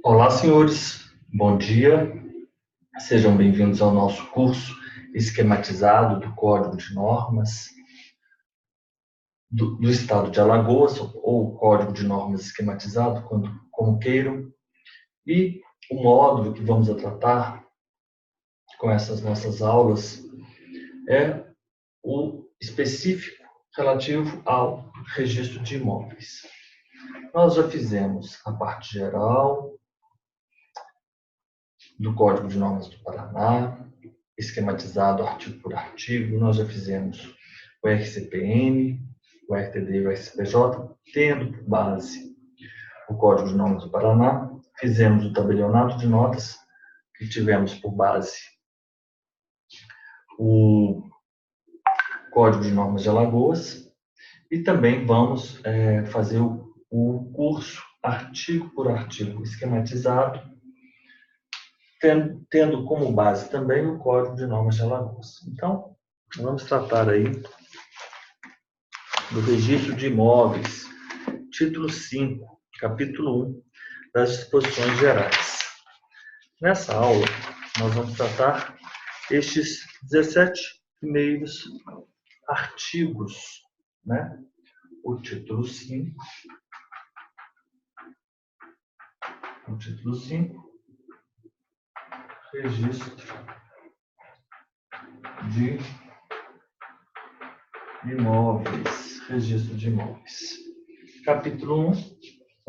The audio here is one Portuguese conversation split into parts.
Olá, senhores. Bom dia. Sejam bem-vindos ao nosso curso esquematizado do Código de Normas do Estado de Alagoas, ou Código de Normas esquematizado, como queiram. E o módulo que vamos tratar com essas nossas aulas é o específico relativo ao registro de imóveis. Nós já fizemos a parte geral do Código de Normas do Paraná, esquematizado artigo por artigo. Nós já fizemos o RCPN, o RTD e o SPJ, tendo por base o Código de Normas do Paraná. Fizemos o tabelionato de notas, que tivemos por base o Código de Normas de Alagoas. E também vamos fazer o curso artigo por artigo esquematizado, tendo como base também o Código de Normas de Alagoas. Então, vamos tratar aí do registro de imóveis, título 5, capítulo 1, das disposições gerais. Nessa aula, nós vamos tratar estes 17 primeiros artigos, né? O título 5, registro de imóveis, Capítulo 1,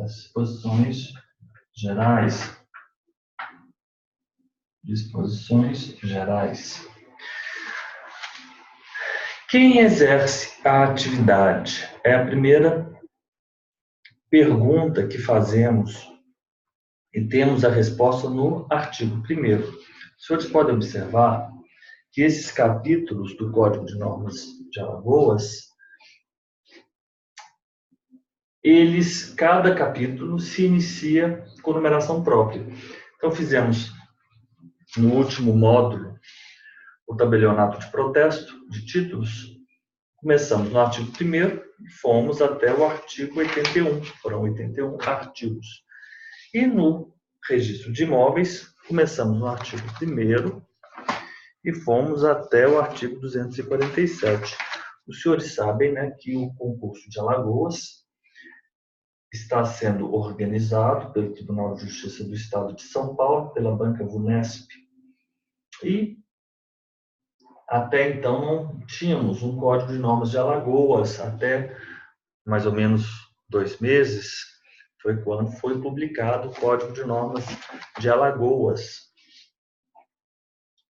as disposições gerais. Quem exerce a atividade? É a primeira pergunta que fazemos e temos a resposta no artigo 1º. Os senhores podem observar que esses capítulos do Código de Normas de Alagoas, cada capítulo se inicia com numeração própria. Então, fizemos no último módulo o tabelionato de protesto de títulos. Começamos no artigo 1º e fomos até o artigo 81. Foram 81 artigos. E no registro de imóveis, começamos no artigo 1º e fomos até o artigo 247. Os senhores sabem, né, que o concurso de Alagoas está sendo organizado pelo Tribunal de Justiça do Estado de São Paulo, pela banca VUNESP. E até então não tínhamos um Código de Normas de Alagoas, até mais ou menos 2 meses, foi quando foi publicado o Código de Normas de Alagoas,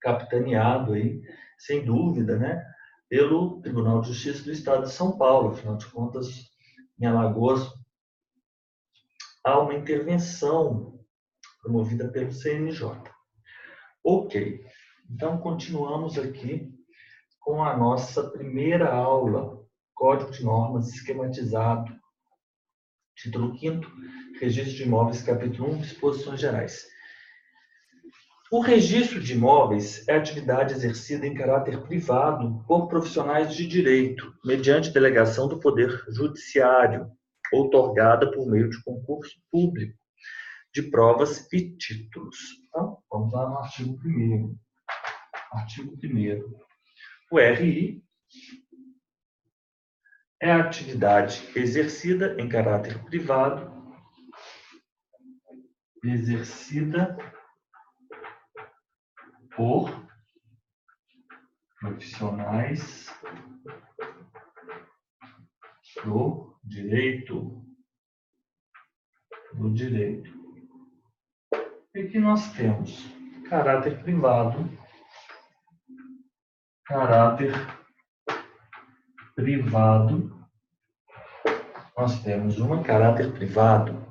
capitaneado aí, sem dúvida, né, pelo Tribunal de Justiça do Estado de São Paulo. Afinal de contas, em Alagoas, há uma intervenção promovida pelo CNJ. Ok, então continuamos aqui com a nossa primeira aula, Código de Normas esquematizado, título 5º, registro de imóveis, capítulo 1, disposições gerais. O registro de imóveis é atividade exercida em caráter privado por profissionais de direito, mediante delegação do Poder Judiciário, outorgada por meio de concurso público de provas e títulos. Então, vamos lá no artigo 1º. Artigo 1º. O RI é a atividade exercida em caráter privado, por profissionais do direito. E aqui nós temos caráter privado, nós temos caráter privado,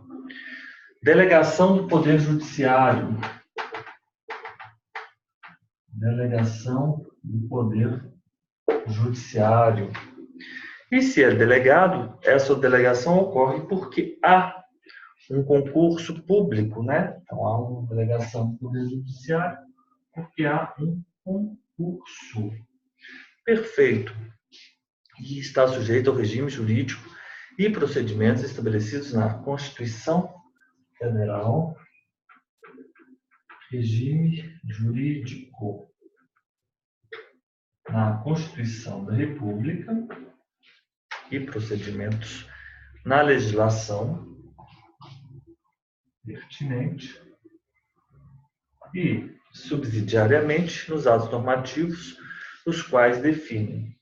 delegação do Poder Judiciário, E se é delegado, essa delegação ocorre porque há um concurso público, né? Então, há uma delegação do Poder Judiciário porque há um concurso. Perfeito. E está sujeito ao regime jurídico e procedimentos estabelecidos na Constituição Federal regime jurídico na Constituição da República e procedimentos na legislação pertinente e, subsidiariamente, nos atos normativos, os quais definem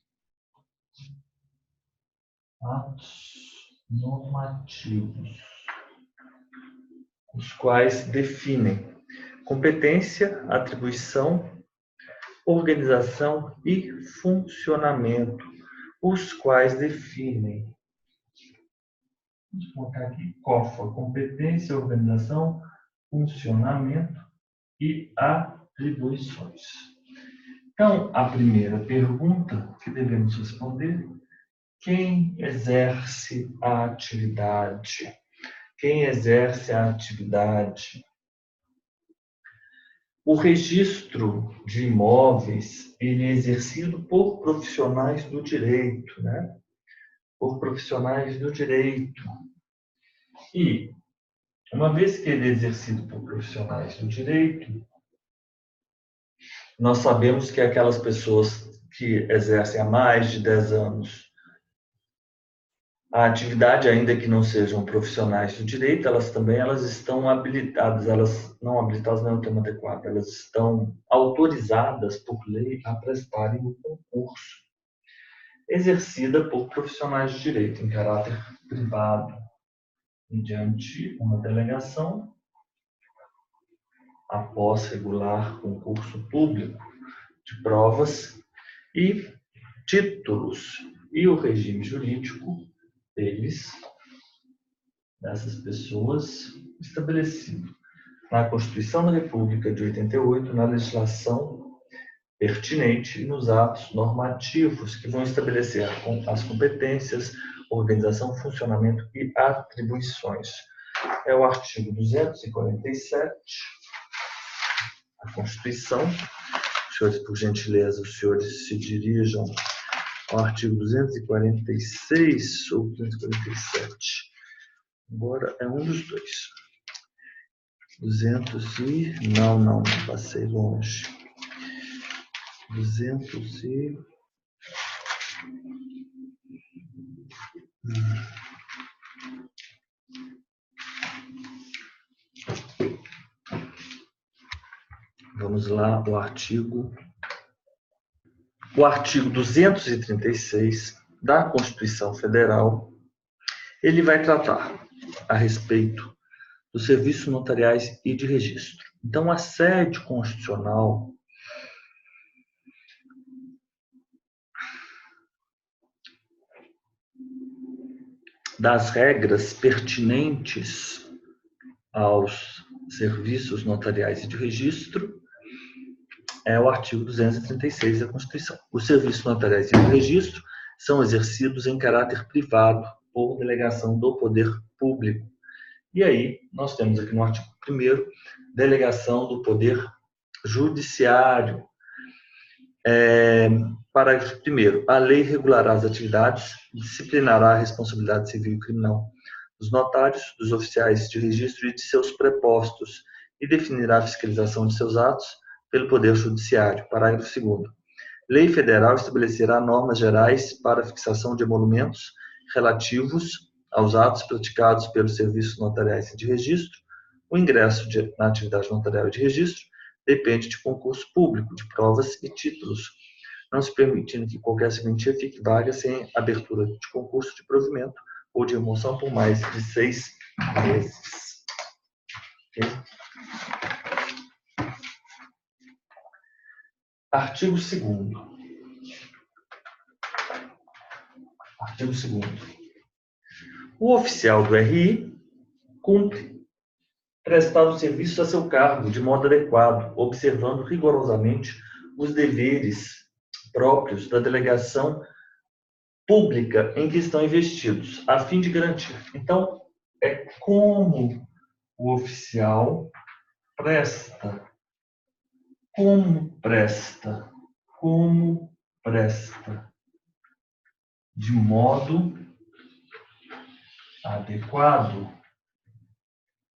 atos normativos, os quais definem competência, atribuição, organização e funcionamento, os quais definem. Vamos colocar aqui COFA, competência, organização, funcionamento e atribuições. Então, a primeira pergunta que devemos responder: quem exerce a atividade? Quem exerce a atividade? O registro de imóveis, ele é exercido por profissionais do direito, né? Por profissionais do direito. E, uma vez que ele é exercido por profissionais do direito, nós sabemos que aquelas pessoas que exercem há mais de 10 anos a atividade, ainda que não sejam profissionais do direito, elas estão habilitadas, elas não habilitadas não é o termo adequado, elas estão autorizadas por lei a prestarem o concurso, exercida por profissionais de direito em caráter privado, mediante uma delegação, após regular concurso público de provas e títulos, e o regime jurídico dessas pessoas, estabelecido na Constituição da República de 88, na legislação pertinente e nos atos normativos que vão estabelecer as competências, organização, funcionamento e atribuições. É o artigo 247 da Constituição. Senhores, por gentileza, os senhores se dirijam ao artigo 246 ou 247. Agora é um dos dois. 200 e... Não, passei longe. 200 e... Vamos lá, o artigo 236 da Constituição Federal, ele vai tratar a respeito dos serviços notariais e de registro. Então, a sede constitucional das regras pertinentes aos serviços notariais e de registro é o artigo 236 da Constituição. Os serviços notariais e de registro são exercidos em caráter privado por delegação do poder público. E aí, nós temos aqui no artigo 1º, delegação do poder judiciário. Parágrafo 1º. A lei regulará as atividades e disciplinará a responsabilidade civil e criminal dos notários, dos oficiais de registro e de seus prepostos e definirá a fiscalização de seus atos pelo Poder Judiciário. Parágrafo 2º. Lei federal estabelecerá normas gerais para a fixação de emolumentos relativos aos atos praticados pelos serviços notariais e de registro. O ingresso na atividade notarial e de registro depende de concurso público, de provas e títulos, não se permitindo que qualquer serventia fique vaga sem abertura de concurso de provimento ou de remoção por mais de 6 meses. Okay? Artigo 2º. Artigo 2º. O oficial do RI cumpre prestar os serviços a seu cargo de modo adequado, observando rigorosamente os deveres próprios da delegação pública em que estão investidos, a fim de garantir. Então, é como o oficial presta, de modo adequado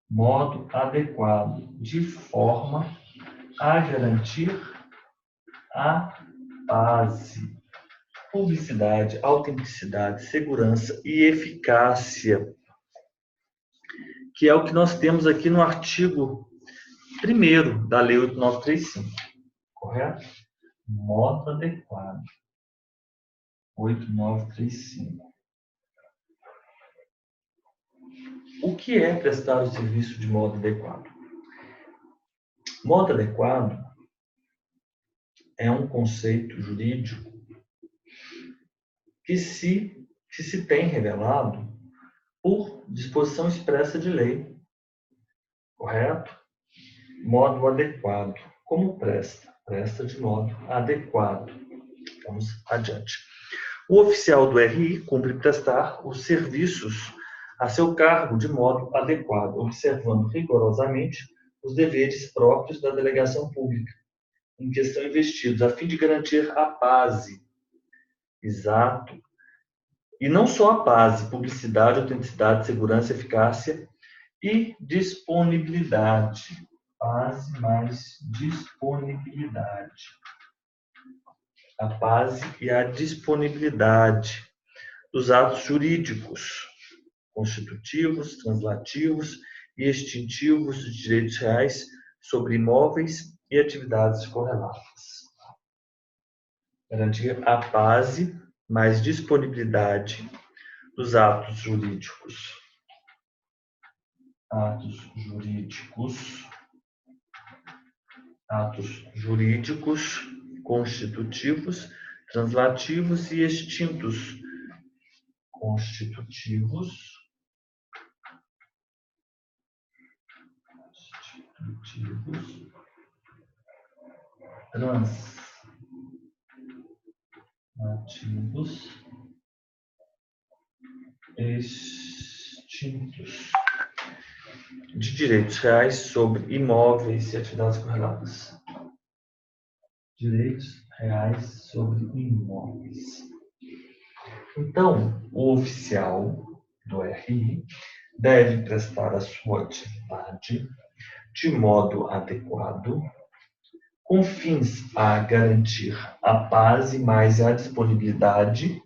modo adequado, de forma a garantir a base, publicidade, autenticidade, segurança e eficácia, que é o que nós temos aqui no artigo 1º da Lei 8935, correto? Modo adequado, 8935. O que é prestar o serviço de modo adequado? Modo adequado é um conceito jurídico que se tem revelado por disposição expressa de lei, correto? Modo adequado. Como presta? Presta de modo adequado. Vamos adiante. O oficial do RI cumpre prestar os serviços a seu cargo de modo adequado, observando rigorosamente os deveres próprios da delegação pública em questão investidos, a fim de garantir a base. Exato. E não só a base, publicidade, autenticidade, segurança, eficácia e disponibilidade. Base mais disponibilidade. A base e a disponibilidade dos atos jurídicos, constitutivos, translativos e extintivos de direitos reais sobre imóveis e atividades correlatas. Garantir a base mais disponibilidade dos atos jurídicos. Atos jurídicos constitutivos, translativos e extintos. Constitutivos, translativos, extintos, de direitos reais sobre imóveis e atividades correlatas. Direitos reais sobre imóveis. Então, o oficial do RI deve prestar a sua atividade de modo adequado, com fins a garantir a base mais a disponibilidade,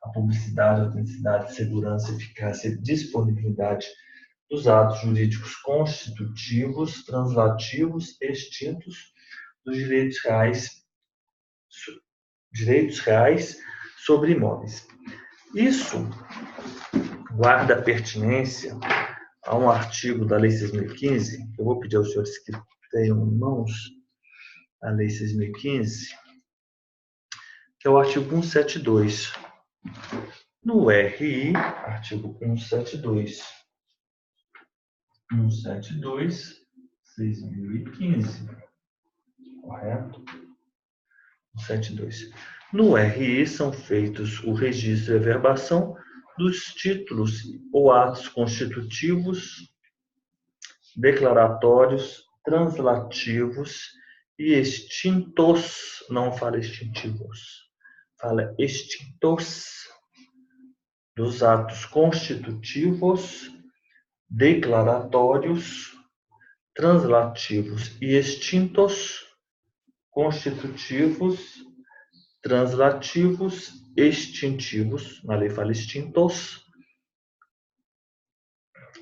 a publicidade, a autenticidade, segurança, eficácia e disponibilidade dos atos jurídicos constitutivos, translativos, extintos dos direitos reais sobre imóveis. Isso guarda pertinência a um artigo da Lei 6.015, eu vou pedir aos senhores que tenham em mãos a Lei 6.015, que é o artigo 172. No RI, artigo 172. 172, 6.015. Correto? 172. No RI são feitos o registro e a averbação dos títulos ou atos constitutivos, declaratórios, translativos e extintos, não fala extintivos, fala extintos, dos atos constitutivos, declaratórios, translativos e extintos, constitutivos, translativos, extintivos, na lei fala extintos,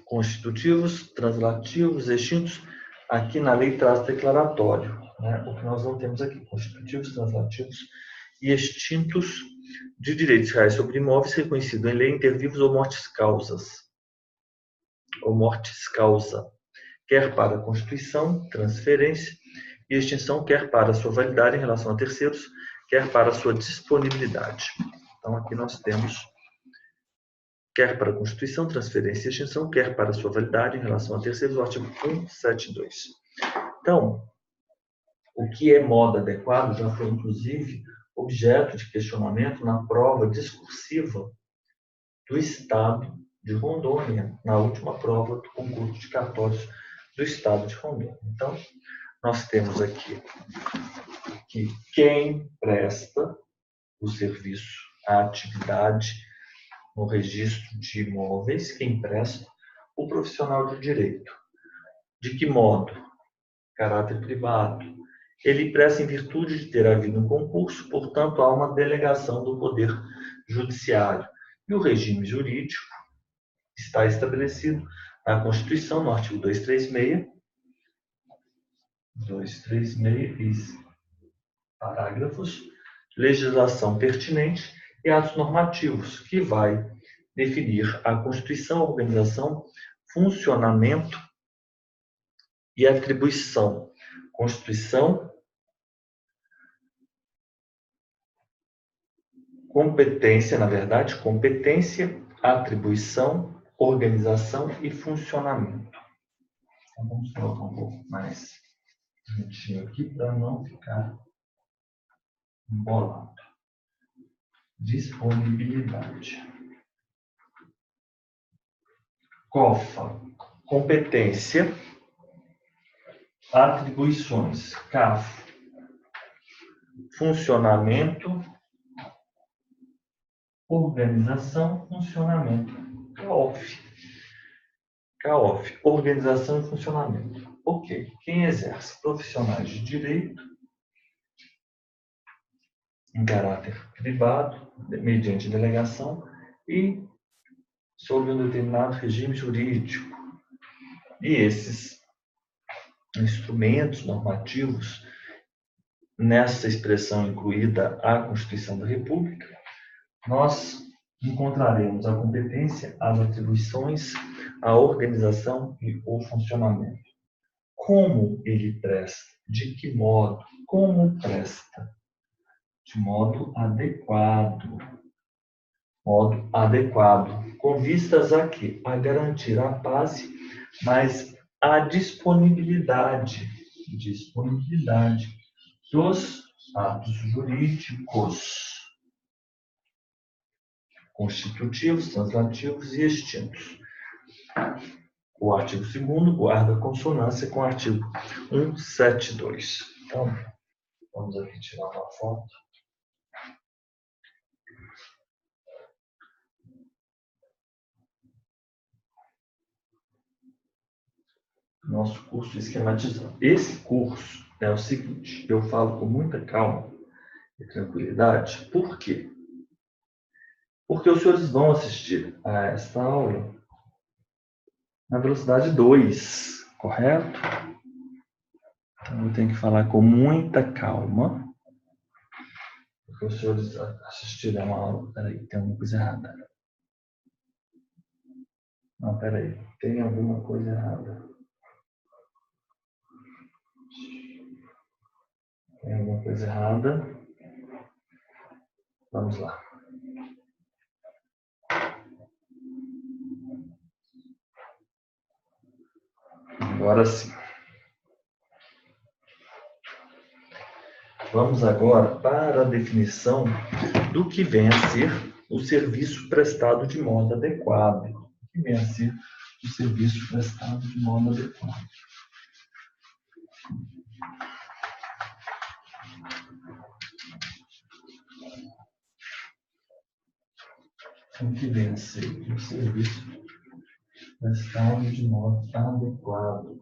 constitutivos, translativos, extintos, aqui na lei traz declaratório, né? O que nós não temos aqui, constitutivos, translativos e extintos de direitos reais sobre imóveis reconhecido em lei, inter vivos ou mortis causas, quer para a constituição, transferência e extinção, quer para a sua validade em relação a terceiros, quer para a sua disponibilidade. Então, aqui nós temos quer para a constituição, transferência e extinção, quer para a sua validade em relação a terceiros, o artigo 172. Então, o que é modo adequado já foi, inclusive, objeto de questionamento na prova discursiva do Estado de Rondônia, na última prova do concurso de cartórios do Estado de Rondônia. Então, nós temos aqui que quem presta o serviço, a atividade no registro de imóveis, quem presta, o profissional de direito. De que modo? Caráter privado. Ele presta em virtude de ter havido um concurso, portanto, há uma delegação do Poder Judiciário. E o regime jurídico está estabelecido na Constituição, no artigo 236 e parágrafos, legislação pertinente e atos normativos, que vai definir a constituição, organização, funcionamento e atribuição. Constituição, competência, atribuição, organização e funcionamento. Então, vamos colocar um pouco mais bonitinho aqui para não ficar embolado. Disponibilidade. COFA, competência, atribuições. CAF, funcionamento, organização, funcionamento. CAOF, organização e funcionamento. Ok. Quem exerce? Profissionais de direito, em caráter privado, mediante delegação, e sob um determinado regime jurídico. E esses instrumentos normativos, nessa expressão incluída a Constituição da República, nós encontraremos a competência, as atribuições, a organização e o funcionamento. Como ele presta? De que modo? Como presta? De modo adequado. Modo adequado. Com vistas a quê? A garantir a paz, mas a disponibilidade dos atos jurídicos constitutivos, translativos e extintos. O artigo 2º guarda consonância com o artigo 172. Então, vamos aqui tirar uma foto. Nosso curso esquematizado. Esse curso é o seguinte, eu falo com muita calma e tranquilidade. Por quê? Porque os senhores vão assistir a esta aula na velocidade 2, correto? Então, eu tenho que falar com muita calma, porque os senhores assistirão a aula. Peraí, tem alguma coisa errada. Não, peraí, tem alguma coisa errada. Tem alguma coisa errada. Vamos lá. Agora sim. Vamos agora para a definição do que vem a ser o serviço prestado de modo adequado. O que vem a ser o serviço prestado de modo adequado. O que vem a ser o serviço prestado de modo adequado.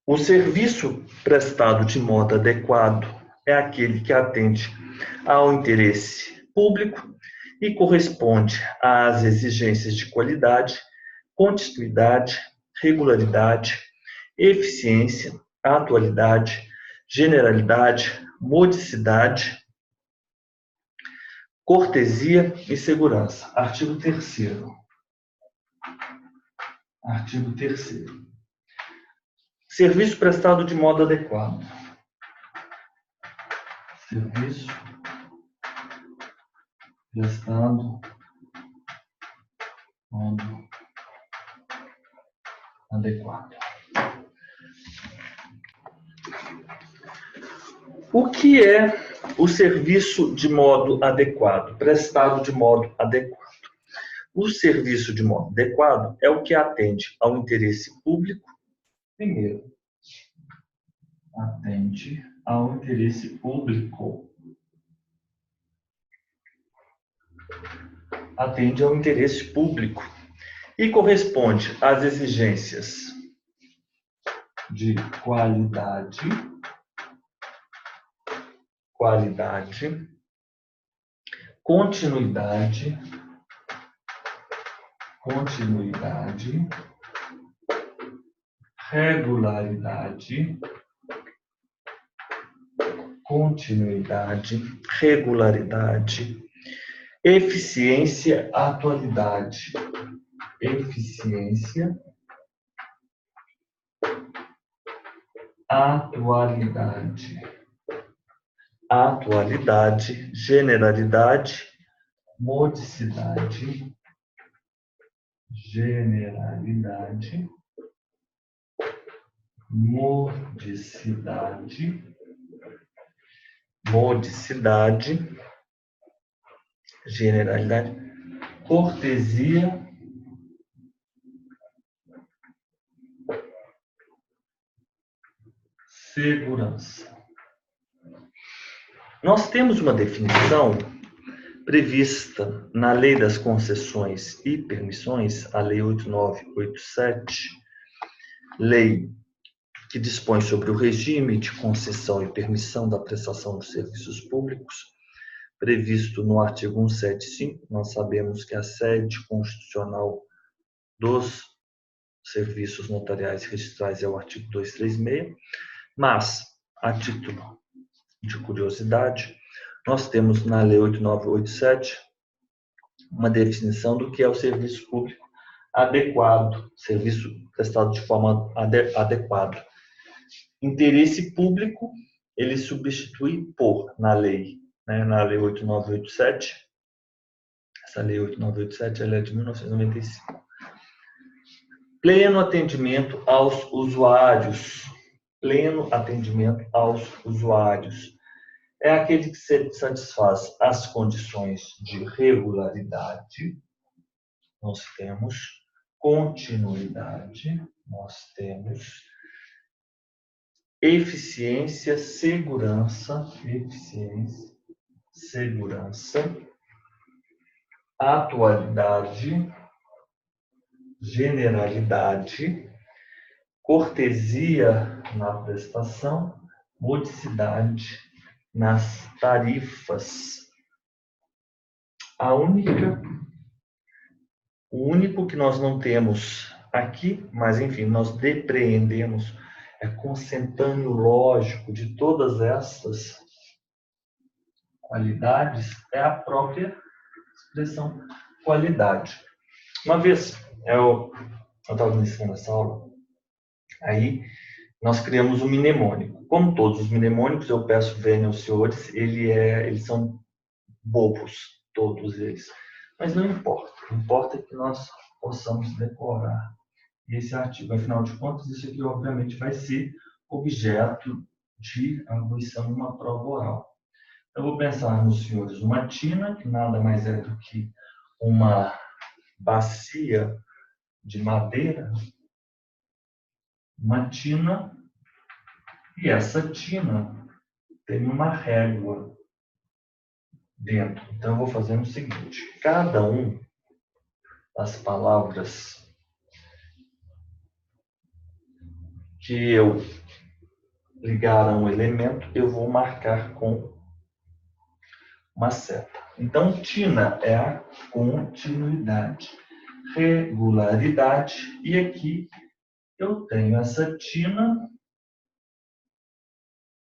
O serviço prestado de modo adequado é aquele que atende ao interesse público e corresponde às exigências de qualidade, continuidade, regularidade, eficiência, atualidade, generalidade, modicidade, cortesia e segurança. Artigo 3º. Artigo 3º. Serviço prestado de modo adequado. Serviço prestado de modo adequado. O que é o serviço de modo adequado, prestado de modo adequado? O serviço de modo adequado é o que atende ao interesse público. Primeiro, atende ao interesse público. Atende ao interesse público e corresponde às exigências de qualidade, continuidade, regularidade, eficiência, atualidade, generalidade, modicidade, generalidade, cortesia, segurança. Nós temos uma definição prevista na Lei das Concessões e Permissões, a Lei 8987, lei que dispõe sobre o regime de concessão e permissão da prestação de serviços públicos, previsto no artigo 175. Nós sabemos que a sede constitucional dos serviços notariais e registrais é o artigo 236, mas, a título de curiosidade, nós temos na Lei 8987 uma definição do que é o serviço público adequado, serviço prestado de forma adequada. Interesse público, ele substitui por, na lei 8987, essa lei 8987 ela é de 1995. Pleno atendimento aos usuários. Pleno atendimento aos usuários. É aquele que satisfaz as condições de regularidade, nós temos continuidade, nós temos eficiência, segurança, atualidade, generalidade, cortesia na prestação, modicidade nas tarifas. O único que nós não temos aqui, mas enfim, nós depreendemos, é consentâneo lógico de todas essas qualidades, é a própria expressão qualidade. Uma vez, eu estava ministrando essa aula, aí nós criamos um mnemônico. Como todos os mnemônicos, eu peço venham aos senhores, eles são bobos, todos eles. Mas não importa. O que importa é que nós possamos decorar esse artigo. Afinal de contas, isso aqui, obviamente, vai ser objeto de arguição numa prova oral. Eu vou pensar nos senhores uma tina, que nada mais é do que uma bacia de madeira, uma tina, e essa tina tem uma régua dentro. Então, eu vou fazer o seguinte: cada um das palavras que eu ligar a um elemento, eu vou marcar com uma seta. Então, tina é a continuidade, regularidade, e aqui eu tenho essa tina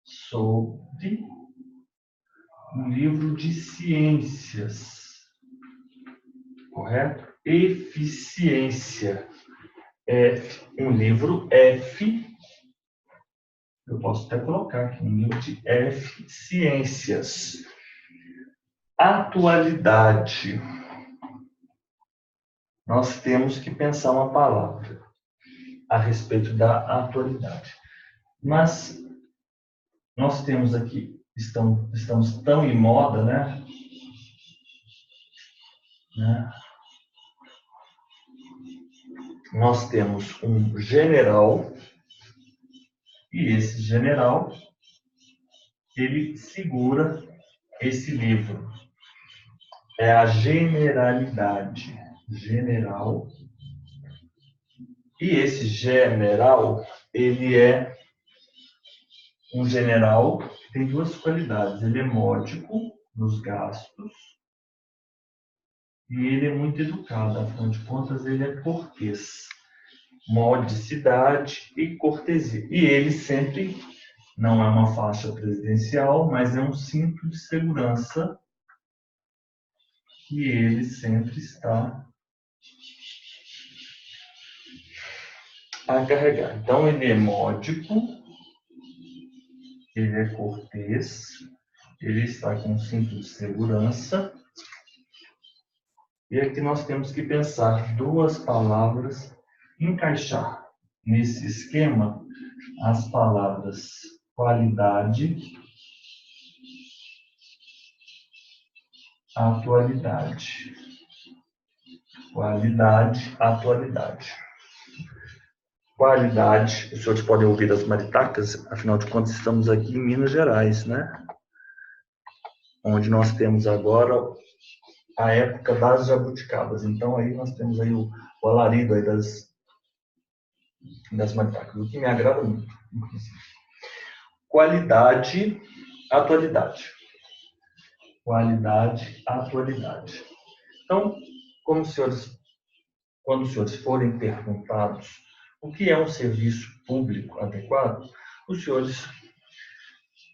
sobre um livro de ciências, correto? Eficiência é um livro F, eu posso até colocar aqui um livro de F, ciências. Atualidade. Nós temos que pensar uma palavra a respeito da atualidade. Mas nós temos aqui, estamos tão em moda, né? nós temos um general, e esse general, ele segura esse livro. É a generalidade. General. E esse general, ele é um general que tem duas qualidades. Ele é módico nos gastos e ele é muito educado. Afinal de contas, ele é cortês. Modicidade e cortesia. E ele sempre não é uma faixa presidencial, mas é um cinto de segurança que ele sempre está a carregar. Então, ele é módico, ele é cortês, ele está com um cinto de segurança. E aqui nós temos que pensar duas palavras, encaixar nesse esquema as palavras qualidade, atualidade. Qualidade, atualidade. Qualidade, os senhores podem ouvir as maritacas, afinal de contas estamos aqui em Minas Gerais, né? Onde nós temos agora a época das jabuticabas. Então aí nós temos aí o alarido aí das maritacas, o que me agrada muito, inclusive. Qualidade, atualidade. Qualidade, atualidade. Então, quando os senhores forem perguntados o que é um serviço público adequado, os senhores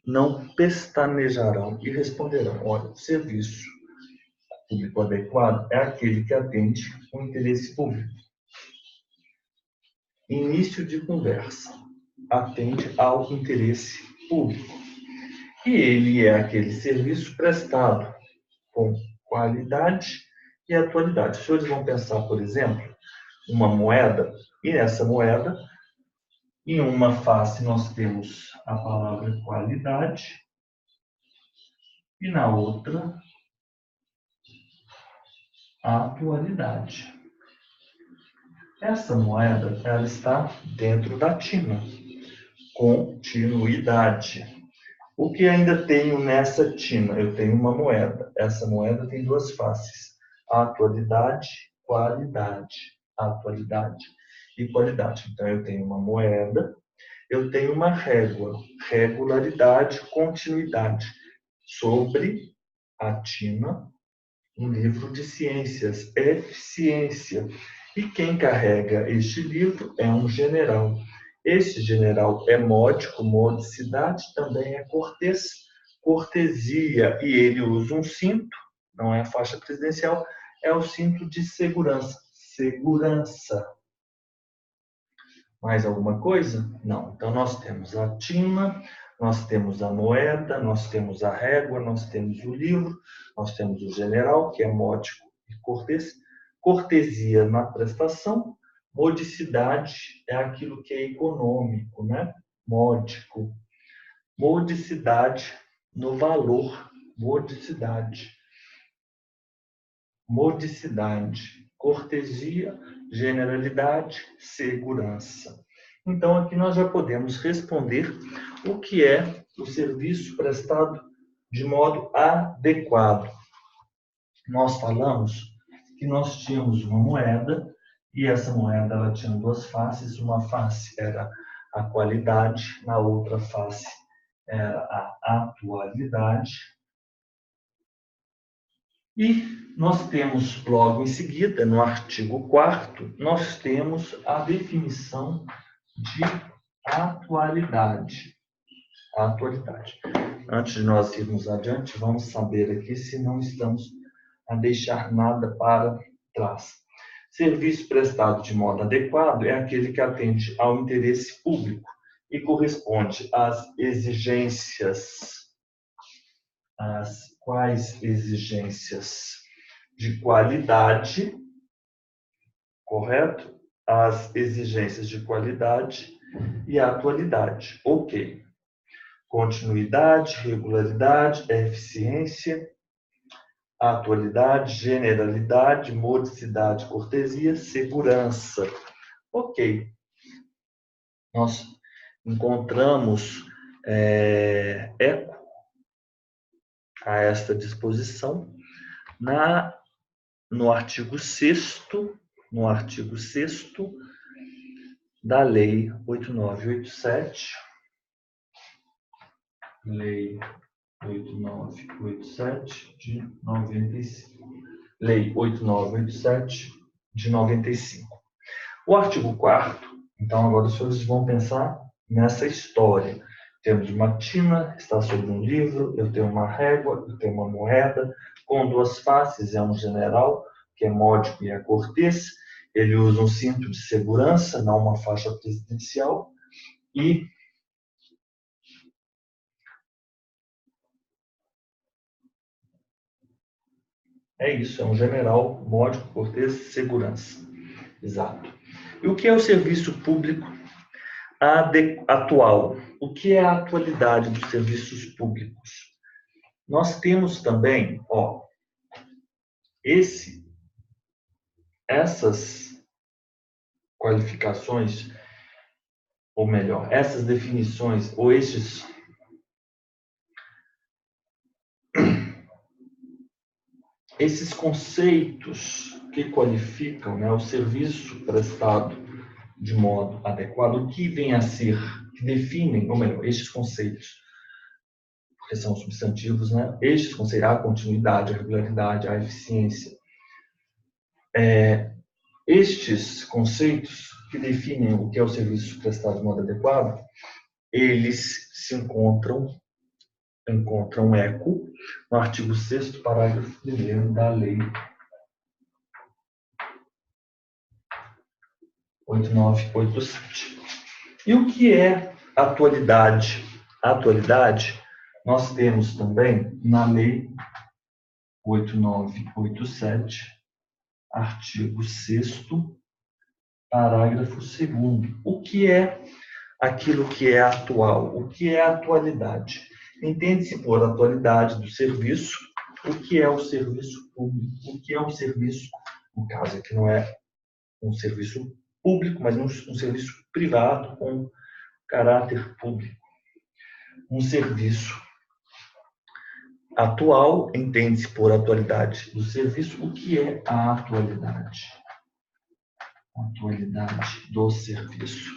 não pestanejarão e responderão: olha, o serviço público adequado é aquele que atende o interesse público. Início de conversa. Atende ao interesse público. E ele é aquele serviço prestado com qualidade e atualidade. Os senhores vão pensar, por exemplo, uma moeda, e nessa moeda, em uma face nós temos a palavra qualidade, e na outra, a atualidade. Essa moeda, ela está dentro da tina. Continuidade. O que ainda tenho nessa tina? Eu tenho uma moeda. Essa moeda tem duas faces. Atualidade, qualidade. Atualidade e qualidade. Então, eu tenho uma moeda, eu tenho uma régua. Regularidade, continuidade. Sobre a tina, um livro de ciências, eficiência. E quem carrega este livro é um general. Este general é módico, modicidade, também é cortês, cortesia, e ele usa um cinto, não é a faixa presidencial, é o cinto de segurança. Segurança. Mais alguma coisa? Não. Então, nós temos a tina, nós temos a moeda, nós temos a régua, nós temos o livro, nós temos o general, que é módico e cortês, cortesia na prestação, modicidade é aquilo que é econômico, né? Módico. Modicidade no valor, modicidade. Modicidade, cortesia, generalidade, segurança. Então, aqui nós já podemos responder o que é o serviço prestado de modo adequado. Nós falamos que nós tínhamos uma moeda e essa moeda ela tinha duas faces. Uma face era a qualidade, na outra face era a atualidade. E nós temos logo em seguida, no artigo 4º, nós temos a definição de atualidade. Atualidade. Antes de nós irmos adiante, vamos saber aqui se não estamos a deixar nada para trás. Serviço prestado de modo adequado é aquele que atende ao interesse público e corresponde às exigências. As quais exigências? De qualidade, correto? As exigências de qualidade e atualidade. Ok. Continuidade, regularidade, eficiência, atualidade, generalidade, modicidade, cortesia, segurança. Ok, nós encontramos eco a esta disposição no artigo 6º, da Lei 8987, Lei 8987 de 95. Lei 8987 de 95. O artigo 4º, então agora os senhores vão pensar nessa história. Temos uma tina, está sobre um livro, eu tenho uma régua, eu tenho uma moeda, com duas faces, é um general, que é módico e é cortês, ele usa um cinto de segurança, não uma faixa presidencial, e é isso, é um general, módico, cortês, segurança. Exato. E o que é o serviço público atual? O que é a atualidade dos serviços públicos? Nós temos também, essas qualificações, ou melhor, essas definições, ou esses conceitos que qualificam, né, o serviço prestado de modo adequado, o que vem a ser, que definem, ou melhor, estes conceitos, porque são substantivos, né? Estes conceitos, a continuidade, a regularidade, a eficiência. Estes conceitos que definem o que é o serviço prestado de modo adequado, eles se encontram eco no artigo 6º, parágrafo 1º da Lei 8987. E o que é atualidade? Atualidade, nós temos também na Lei 8987, artigo 6º, parágrafo 2º. O que é aquilo que é atual? O que é atualidade? Entende-se por atualidade do serviço, o que é o serviço público, o que é um serviço, no caso aqui não é um serviço público, mas um serviço privado com caráter público. Um serviço atual, entende-se por atualidade do serviço, o que é a atualidade? Atualidade do serviço.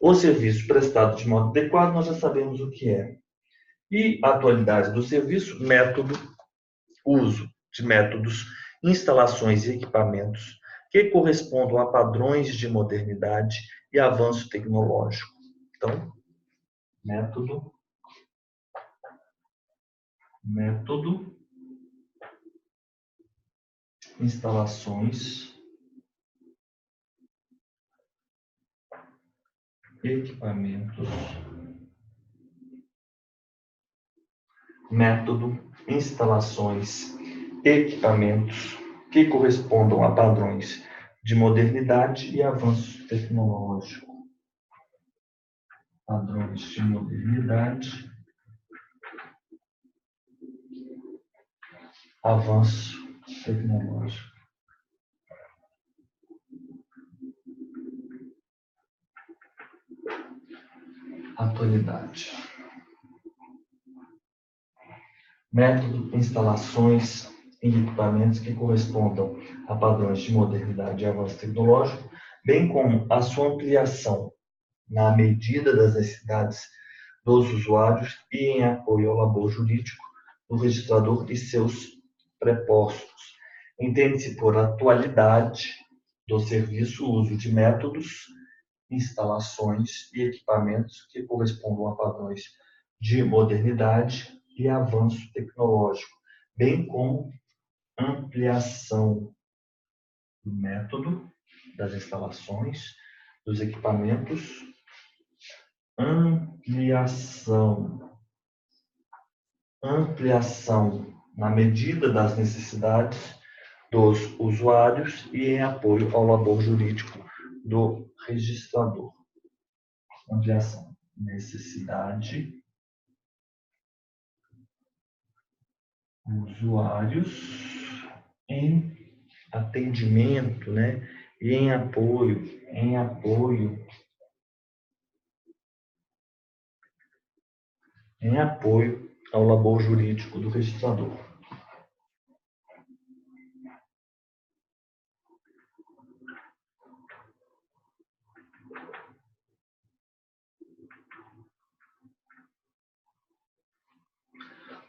O serviço prestado de modo adequado, nós já sabemos o que é. E a atualidade do serviço, método, uso de métodos, instalações e equipamentos que correspondam a padrões de modernidade e avanço tecnológico. Então, método, instalações, equipamentos, método, instalações, equipamentos que correspondam a padrões de modernidade e avanço tecnológico. Padrões de modernidade, avanço tecnológico. Atualidade. Método, instalações e equipamentos que correspondam a padrões de modernidade e avanço tecnológico, bem como a sua ampliação na medida das necessidades dos usuários e em apoio ao labor jurídico do registrador e seus prepostos. Entende-se por atualidade do serviço o uso de métodos, instalações e equipamentos que correspondam a padrões de modernidade e avanço tecnológico, bem como ampliação do método, das instalações, dos equipamentos, ampliação na medida das necessidades dos usuários e em apoio ao labor jurídico do registrador. Ampliação, necessidade, usuários em atendimento, e em apoio ao labor jurídico do registrador.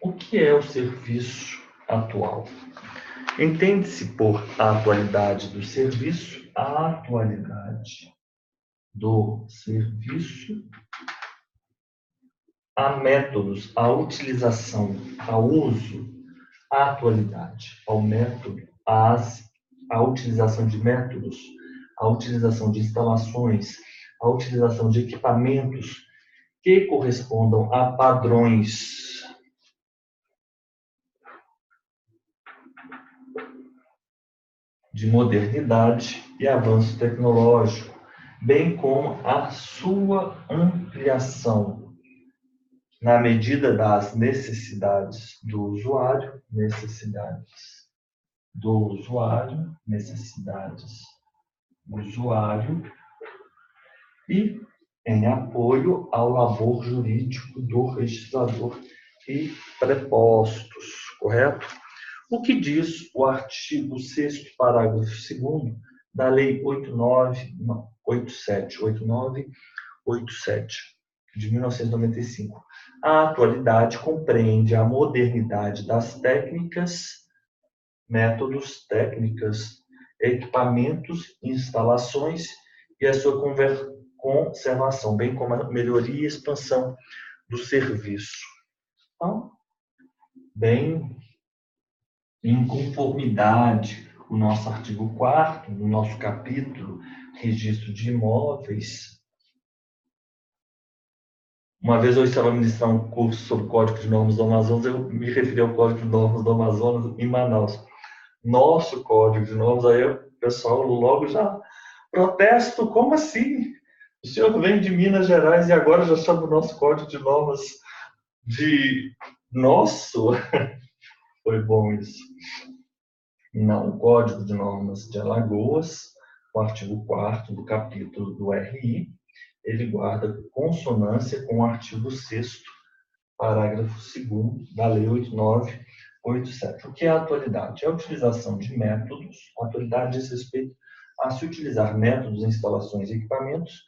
O que é o serviço atual? Entende-se por atualidade do serviço a atualidade do serviço a métodos, a utilização, ao uso, a atualidade, ao método, a utilização de métodos, a utilização de instalações, a utilização de equipamentos que correspondam a padrões de modernidade e avanço tecnológico, bem como a sua ampliação na medida das necessidades do usuário, e em apoio ao labor jurídico do registrador e prepostos, correto? O que diz o artigo 6º, parágrafo 2º da Lei 8987, de 1995. A atualidade compreende a modernidade das técnicas, métodos, equipamentos, instalações e a sua conservação, bem como a melhoria e expansão do serviço. Então, bem em conformidade com o nosso artigo 4º, no nosso capítulo Registro de Imóveis. Uma vez eu estava ministrando um curso sobre o Código de Normas do Amazonas, eu me referi ao Código de Normas do Amazonas em Manaus. Nosso Código de Normas, aí o pessoal logo já protesto, como assim? O senhor vem de Minas Gerais e agora já chama o nosso Código de Normas de nosso? Foi bom isso. Não, o Código de Normas de Alagoas, o artigo 4º do capítulo do RI, ele guarda consonância com o artigo 6º, parágrafo 2º da Lei 8987. O que é a atualidade? É a utilização de métodos. A atualidade diz respeito a se utilizar métodos, instalações e equipamentos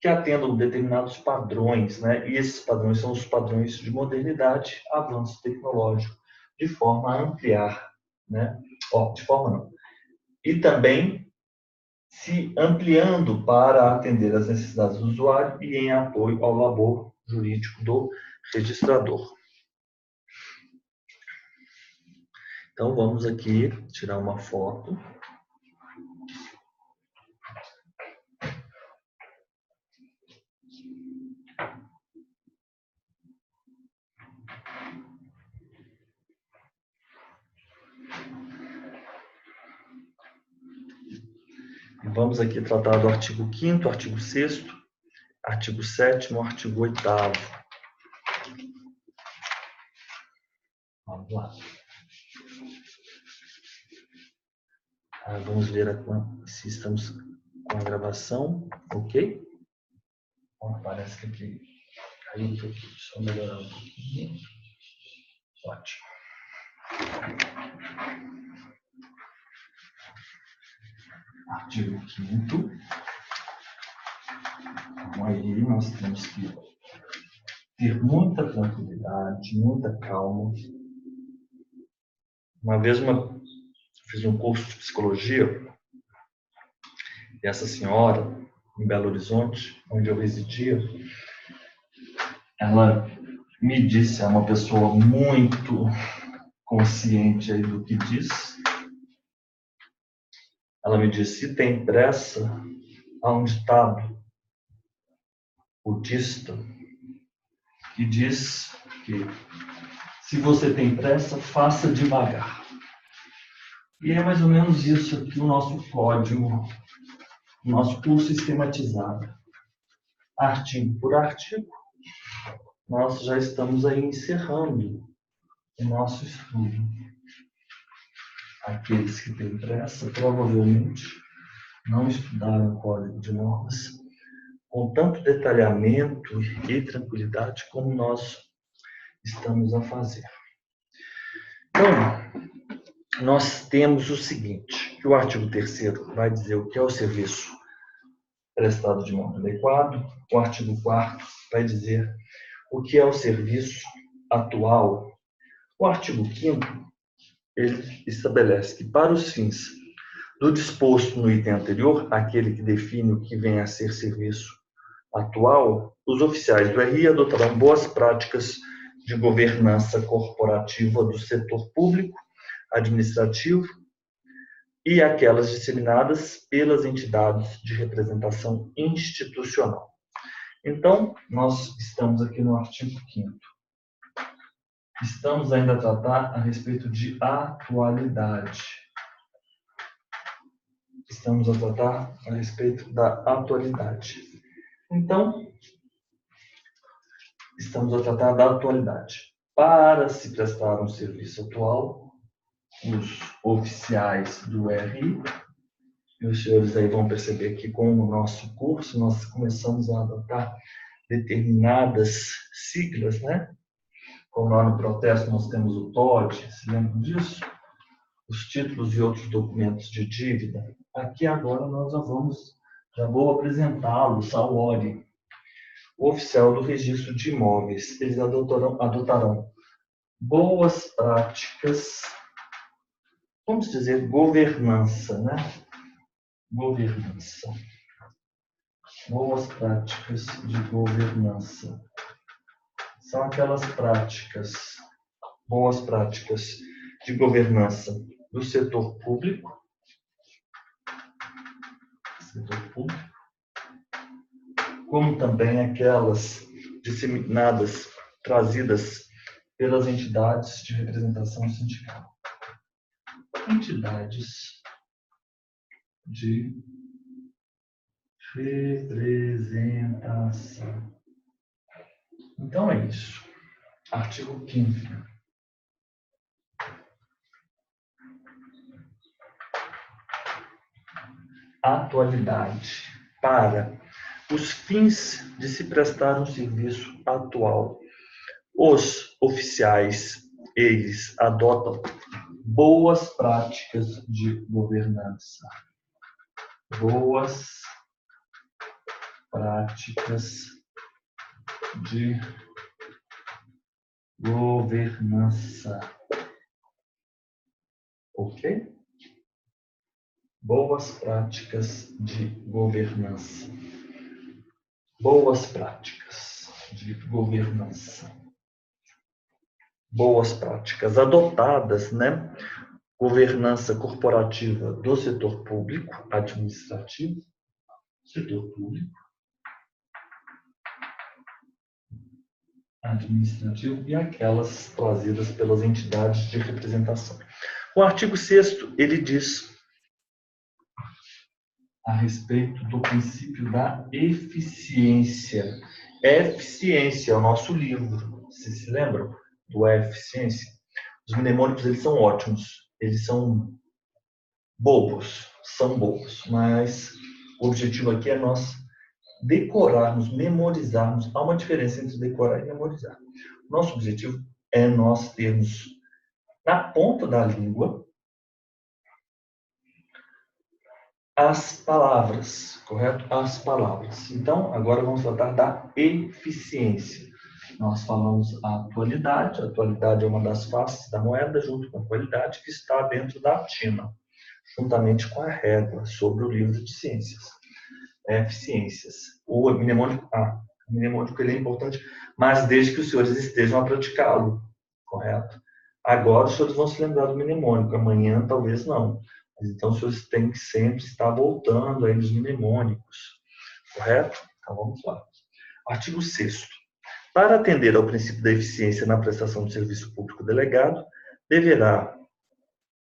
que atendam determinados padrões, né? E esses padrões são os padrões de modernidade, avanço tecnológico, de forma a ampliar, né? E também se ampliando para atender às necessidades do usuário e em apoio ao labor jurídico do registrador. Então, vamos aqui tirar uma foto. E vamos aqui tratar do artigo 5º, artigo 6º, artigo 7º, artigo 8º. Vamos lá. Vamos ver se estamos com a gravação, ok? Bom, parece que aqui caiu um pouquinho, só melhorar um pouquinho. Ótimo. Artigo 5º. Então, aí nós temos que ter muita tranquilidade, muita calma. Uma vez fiz um curso de psicologia e essa senhora, em Belo Horizonte, onde eu residia, ela me disse, é uma pessoa muito consciente aí do que diz. Ela me disse, se tem pressa, há um ditado budista que diz que se você tem pressa, faça devagar. E é mais ou menos isso aqui o nosso código, o nosso curso sistematizado. Artigo por artigo, nós já estamos aí encerrando o nosso estudo. Aqueles que têm pressa, provavelmente não estudaram o código de normas com tanto detalhamento e tranquilidade como nós estamos a fazer. Então, nós temos o seguinte, que o artigo 3º vai dizer o que é o serviço prestado de modo adequado, o artigo 4º vai dizer o que é o serviço atual. O artigo 5º, ele estabelece que para os fins do disposto no item anterior, aquele que define o que vem a ser serviço atual, os oficiais do RI adotarão boas práticas de governança corporativa do setor público, administrativo e aquelas disseminadas pelas entidades de representação institucional. Então, nós estamos aqui no artigo 5º. Estamos ainda a tratar a respeito de atualidade. Estamos a tratar a respeito da atualidade. Então, estamos a tratar da atualidade. Para se prestar um serviço atual, os oficiais do RI, e os senhores aí vão perceber que com o nosso curso nós começamos a adotar determinadas siglas, né? Como lá no protesto nós temos o TOD, se lembram disso? Os títulos e outros documentos de dívida. Aqui agora nós já vou apresentá-los ao ORI, o oficial do registro de imóveis. Eles adotarão boas práticas, vamos dizer, governança, né? Governança. Boas práticas de governança. São aquelas práticas, boas práticas de governança do setor público, como também aquelas disseminadas, trazidas pelas entidades de representação sindical. Entidades de representação. Então é isso. Artigo 5º. Atualidade. Para os fins de se prestar um serviço atual, os oficiais, eles adotam boas práticas de governança. Boas práticas de governança. Ok? Boas práticas de governança. Boas práticas de governança. Boas práticas adotadas, né? Governança corporativa do setor público, administrativo, setor público, administrativo e aquelas trazidas pelas entidades de representação. O artigo 6º, ele diz a respeito do princípio da eficiência. Eficiência é o nosso livro. Vocês se lembram do eficiência? Os mnemônicos, eles são ótimos. Eles são bobos, mas o objetivo aqui é nós decorarmos, memorizarmos. Há uma diferença entre decorar e memorizar. Nosso objetivo é nós termos na ponta da língua as palavras, correto? As palavras. Então, agora vamos tratar da eficiência. Nós falamos a atualidade. A atualidade é uma das faces da moeda, junto com a qualidade, que está dentro da tina, juntamente com a régua, sobre o livro de ciências. Eficiências. O mnemônico, ele é importante, mas desde que os senhores estejam a praticá-lo, correto? Agora os senhores vão se lembrar do mnemônico, amanhã talvez não. Então, os senhores têm que sempre estar voltando aí nos mnemônicos, correto? Então, vamos lá. Artigo 6º. Para atender ao princípio da eficiência na prestação de serviço público delegado, deverá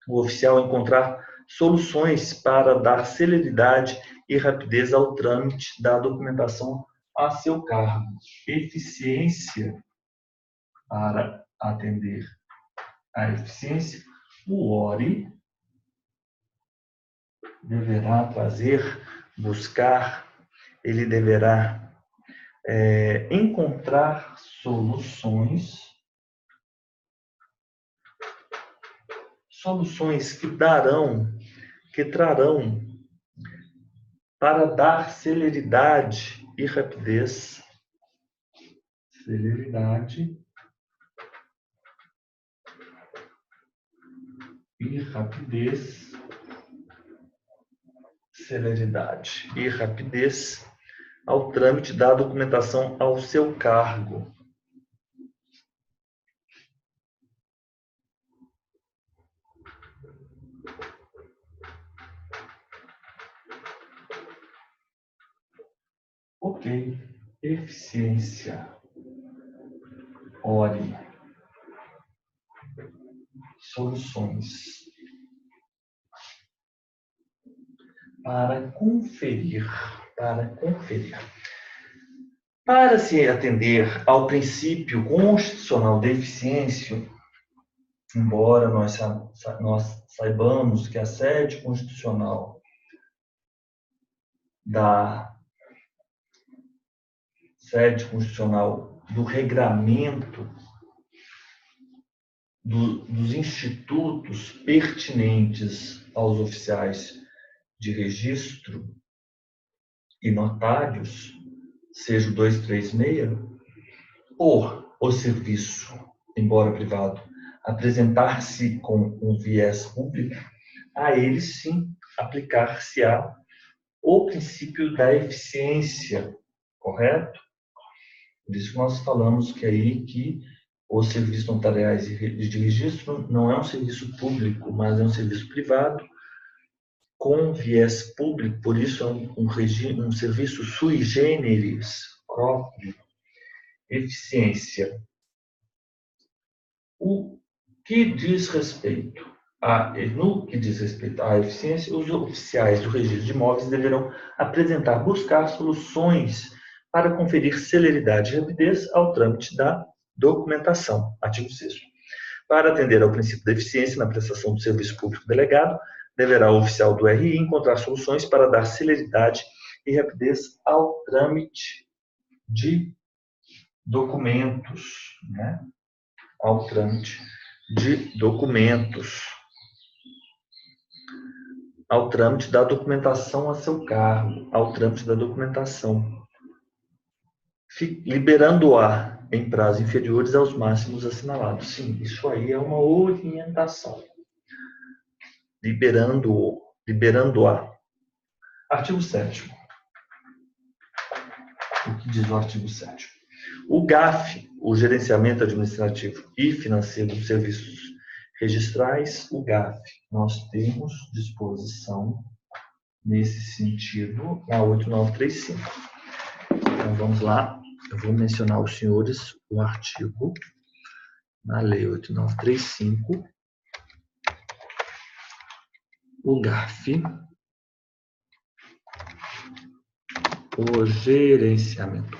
o oficial encontrar soluções para dar celeridade e rapidez ao trâmite da documentação a seu cargo. Eficiência. Para atender à eficiência, o ORI deverá trazer, buscar, ele deverá encontrar soluções que trarão para dar celeridade e rapidez, ao trâmite da documentação ao seu cargo. Ok. Eficiência. ORE. Soluções. Para conferir. Para se atender ao princípio constitucional de eficiência, embora nós saibamos que a sede constitucional do regramento dos institutos pertinentes aos oficiais de registro e notários, seja o 236, por o serviço, embora privado, apresentar-se com um viés público, a ele sim aplicar-se-á o princípio da eficiência, correto? Por isso que nós falamos que os serviços notariais e de registro não é um serviço público, mas é um serviço privado com viés público, por isso é um serviço sui generis próprio. Eficiência. No que diz respeito à eficiência, os oficiais do registro de imóveis deverão buscar soluções para conferir celeridade e rapidez ao trâmite da documentação. Artigo 6º. Para atender ao princípio da eficiência na prestação do serviço público delegado, deverá o oficial do RI encontrar soluções para dar celeridade e rapidez ao trâmite de documentos, ao trâmite da documentação a seu cargo, liberando-a em prazos inferiores aos máximos assinalados. Sim, isso aí é uma orientação. Liberando-a. Artigo 7º. O que diz o artigo 7º? O GAF, o Gerenciamento Administrativo e Financeiro dos Serviços Registrais, o GAF, nós temos disposição nesse sentido na 8935. Então, vamos lá. Eu vou mencionar aos senhores o artigo na Lei 8935. O GAF, o gerenciamento.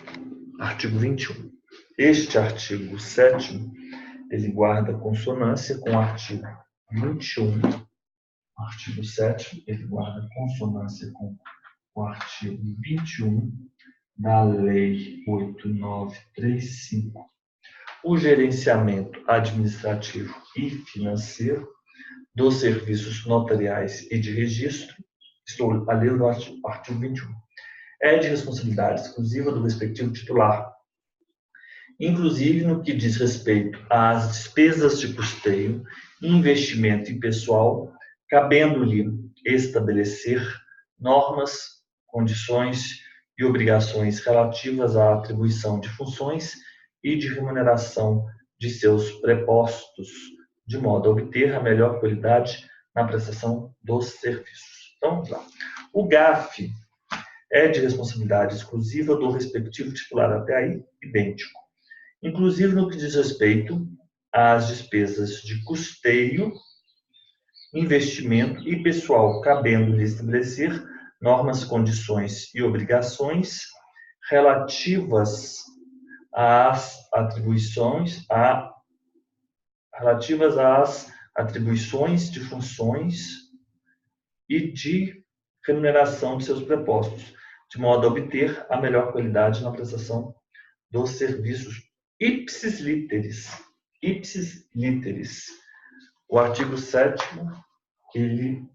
Artigo 21. Este artigo 7º, ele guarda consonância com o artigo 21. Artigo 7º, ele guarda consonância com o artigo 21 da Lei 8935. O gerenciamento administrativo e financeiro dos serviços notariais e de registro, estou a ler o artigo 21, é de responsabilidade exclusiva do respectivo titular, inclusive no que diz respeito às despesas de custeio, investimento em pessoal, cabendo-lhe estabelecer normas, condições e obrigações relativas à atribuição de funções e de remuneração de seus prepostos, de modo a obter a melhor qualidade na prestação dos serviços. Então, vamos lá. O GAF é de responsabilidade exclusiva do respectivo titular, até aí, idêntico. Inclusive no que diz respeito às despesas de custeio, investimento e pessoal, cabendo-lhe estabelecer normas, condições e obrigações relativas às atribuições de funções e de remuneração de seus prepostos, de modo a obter a melhor qualidade na prestação dos serviços ipsis literis. Ipsis literis. O artigo 7º, ele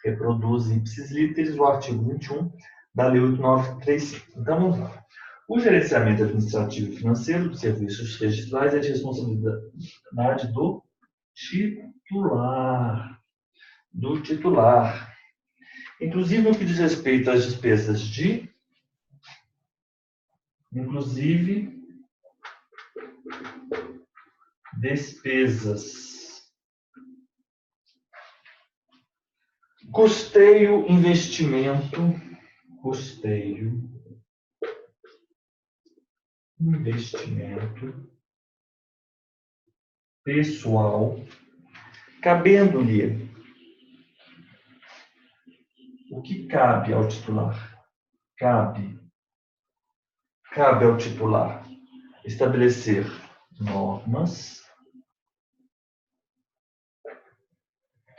reproduz ipsis literis o artigo 21 da Lei 8935. Então, vamos lá. O gerenciamento administrativo e financeiro dos serviços registrais é de responsabilidade do titular. Inclusive no que diz respeito às despesas de custeio, investimento pessoal, cabendo-lhe o que cabe ao titular. Cabe ao titular estabelecer normas,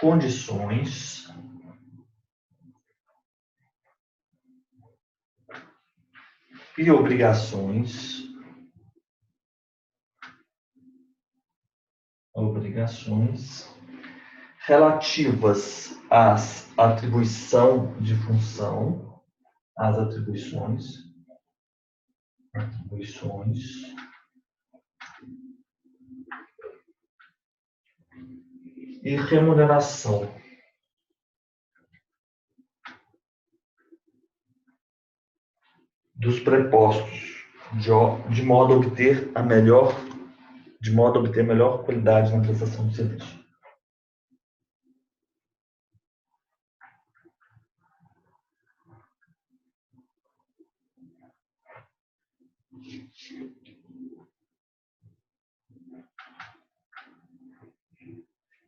condições e obrigações relativas às atribuição de função, às atribuições e remuneração dos prepostos, de modo a obter melhor qualidade na prestação do serviço.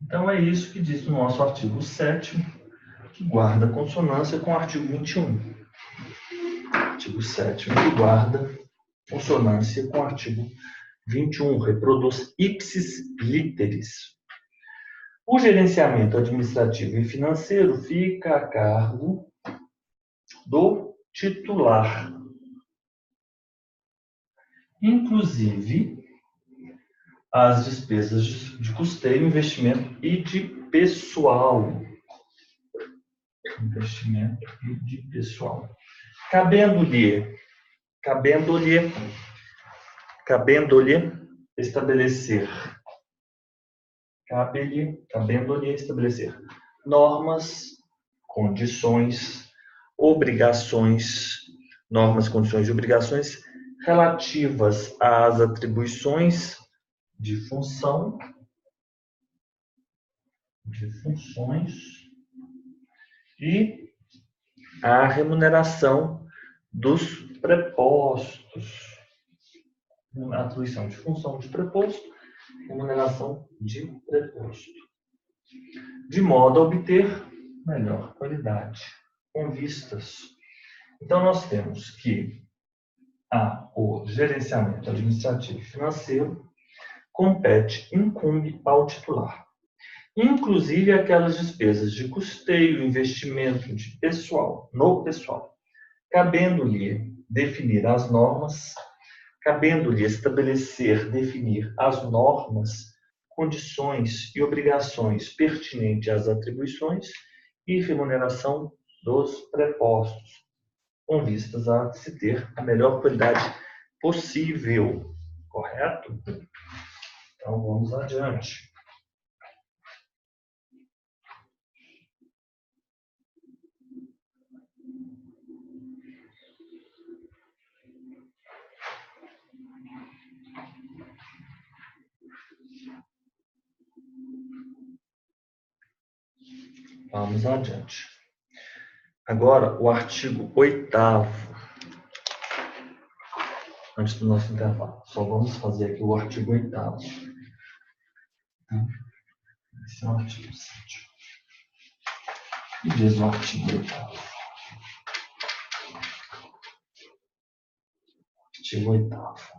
Então, é isso que diz o nosso artigo 7º, que guarda consonância com o artigo 21. Artigo 7º, que guarda consonância com o artigo 21, reproduz ipsis literis. O gerenciamento administrativo e financeiro fica a cargo do titular. Inclusive, as despesas de custeio, investimento e de pessoal. Cabendo-lhe estabelecer normas, condições, obrigações relativas às atribuições de funções e à remuneração dos prepostos. Atribuição de função de preposto, remuneração de preposto. De modo a obter melhor qualidade, com vistas. Então, nós temos que o gerenciamento administrativo e financeiro incumbe ao titular. Inclusive aquelas despesas de custeio, investimento de pessoal, cabendo-lhe definir as normas, definir as normas, condições e obrigações pertinentes às atribuições e remuneração dos prepostos, com vistas a se ter a melhor qualidade possível. Correto? Então, vamos adiante. Vamos adiante. Agora, o artigo 8º. Antes do nosso intervalo. Só vamos fazer aqui o artigo 8º. Esse é o artigo 7º. O que diz o artigo 8º? Artigo 8º.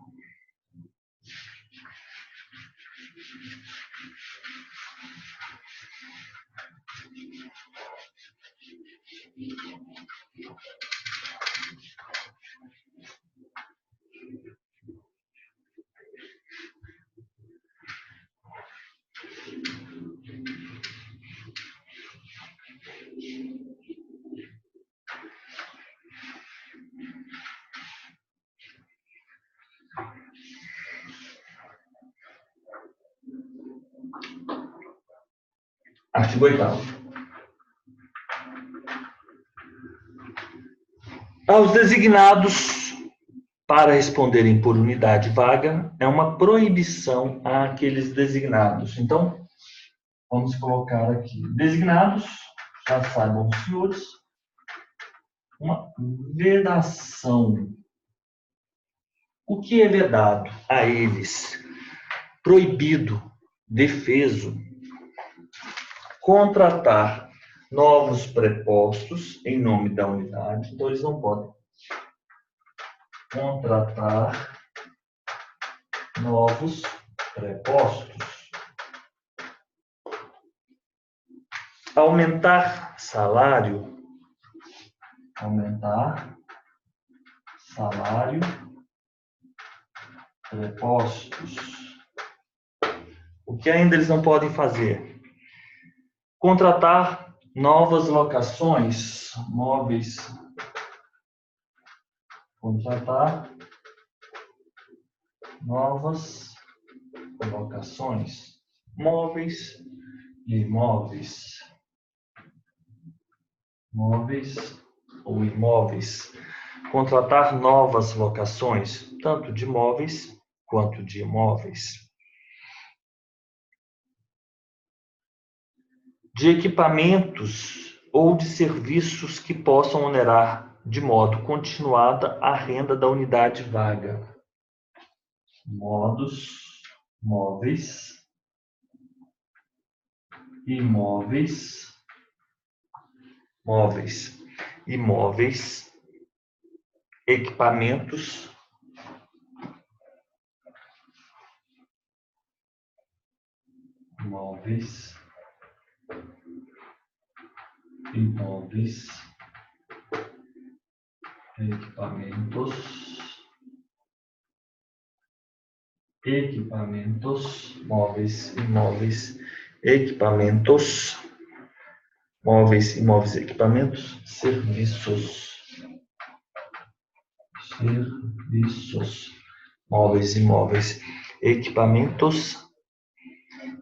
Artigo 8º. Aos designados para responderem por unidade vaga, é uma proibição àqueles designados. Então, vamos colocar aqui, designados, já saibam os senhores, uma vedação. O que é vedado a eles? Proibido, defeso, contratar novos prepostos em nome da unidade. Então, eles não podem contratar novos prepostos. Aumentar salário, prepostos. O que ainda eles não podem fazer? Contratar novas locações, móveis. Contratar novas locações, móveis e imóveis. Móveis ou imóveis. Contratar novas locações, tanto de móveis quanto de imóveis. De equipamentos ou de serviços que possam onerar de modo continuado a renda da unidade vaga. Móveis, imóveis, equipamentos, serviços, móveis, equipamentos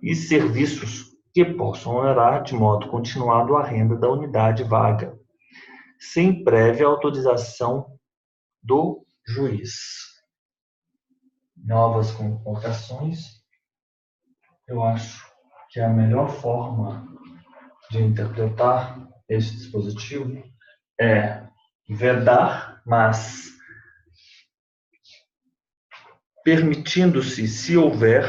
e serviços que possam onerar de modo continuado a renda da unidade vaga, sem prévia autorização do juiz. Novas convocações, eu acho que a melhor forma de interpretar esse dispositivo é vedar, mas permitindo-se, se houver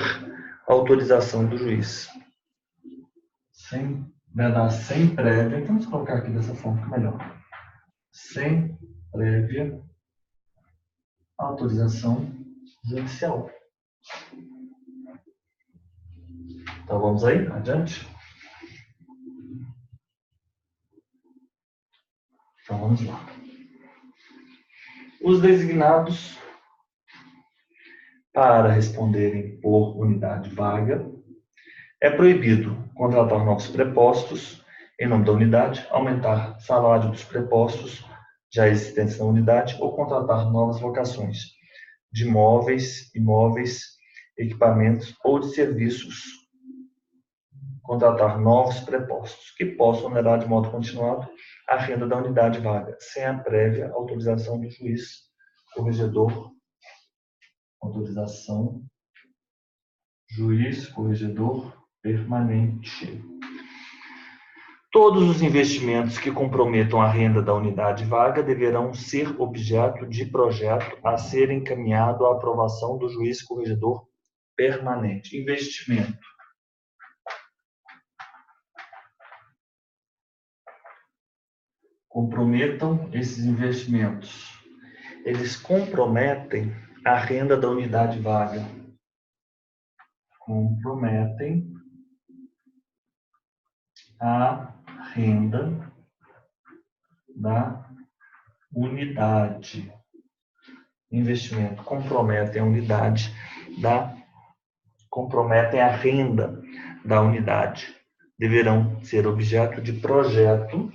autorização do juiz. Vedar sem prévia, então vamos colocar aqui dessa forma que é melhor. Sem prévia autorização judicial. Então vamos aí, adiante. Então vamos lá. Os designados para responderem por unidade vaga, é proibido contratar novos prepostos em nome da unidade, aumentar salário dos prepostos já existentes na unidade ou contratar novas locações de móveis, imóveis, equipamentos ou de serviços. Contratar novos prepostos que possam onerar de modo continuado a renda da unidade vaga, sem a prévia autorização do juiz, corregedor, autorização, juiz, corregedor permanente. Todos os investimentos que comprometam a renda da unidade vaga deverão ser objeto de projeto a ser encaminhado à aprovação do juiz corregedor permanente. Investimento. Comprometam esses investimentos. Eles comprometem a renda da unidade vaga. Comprometem a renda da unidade. Investimento comprometem a unidade comprometem a renda da unidade. Deverão ser objeto de projeto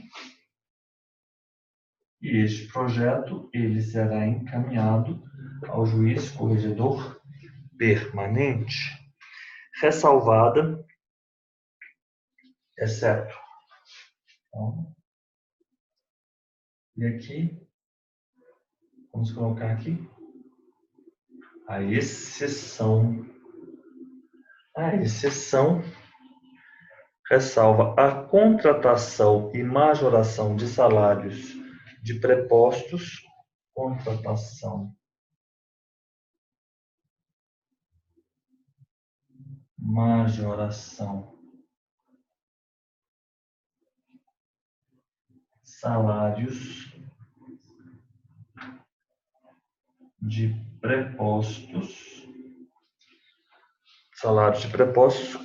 e este projeto ele será encaminhado ao juiz corregedor permanente, ressalvada, exceto. Então, e aqui, vamos colocar aqui a exceção. A exceção ressalva a contratação e majoração de salários de prepostos, contratação, majoração, salários de prepostos,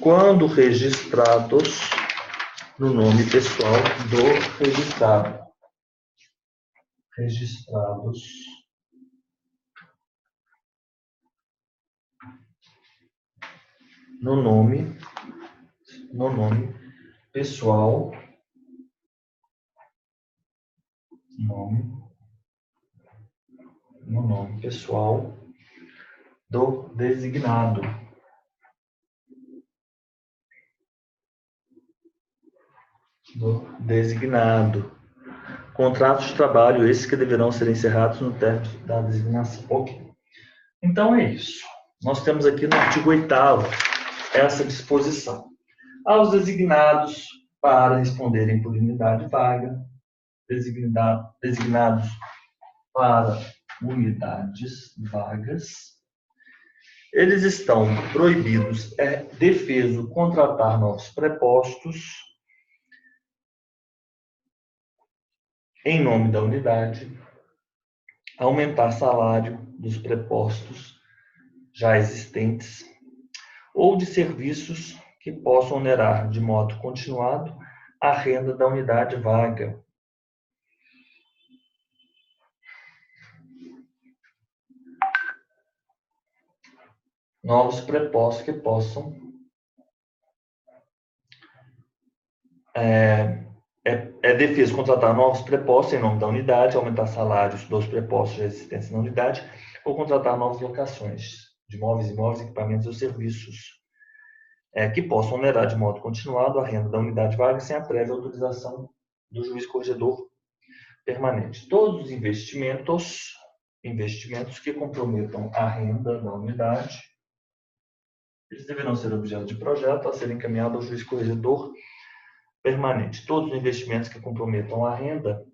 quando registrados no nome pessoal do registrado. Registrados no nome pessoal, no nome pessoal do designado. Contratos de trabalho, esses que deverão ser encerrados no término da designação. Ok. Então é isso. Nós temos aqui no artigo 8º essa disposição. Aos designados para responderem por unidade vaga, designados para unidades vagas, eles estão proibidos, é defeso contratar novos prepostos em nome da unidade, aumentar salário dos prepostos já existentes ou de serviços que possam onerar de modo continuado a renda da unidade vaga. Novos prepostos que possam defeso contratar novos prepostos em nome da unidade, aumentar salários dos prepostos já existentes na unidade, ou contratar novas locações de móveis, imóveis, equipamentos ou serviços que possam onerar de modo continuado a renda da unidade vaga sem a prévia autorização do juiz corregedor permanente. Todos os investimentos que comprometam a renda da unidade, eles deverão ser objeto de projeto a ser encaminhado ao juiz corregedor permanente. Todos os investimentos que comprometam a renda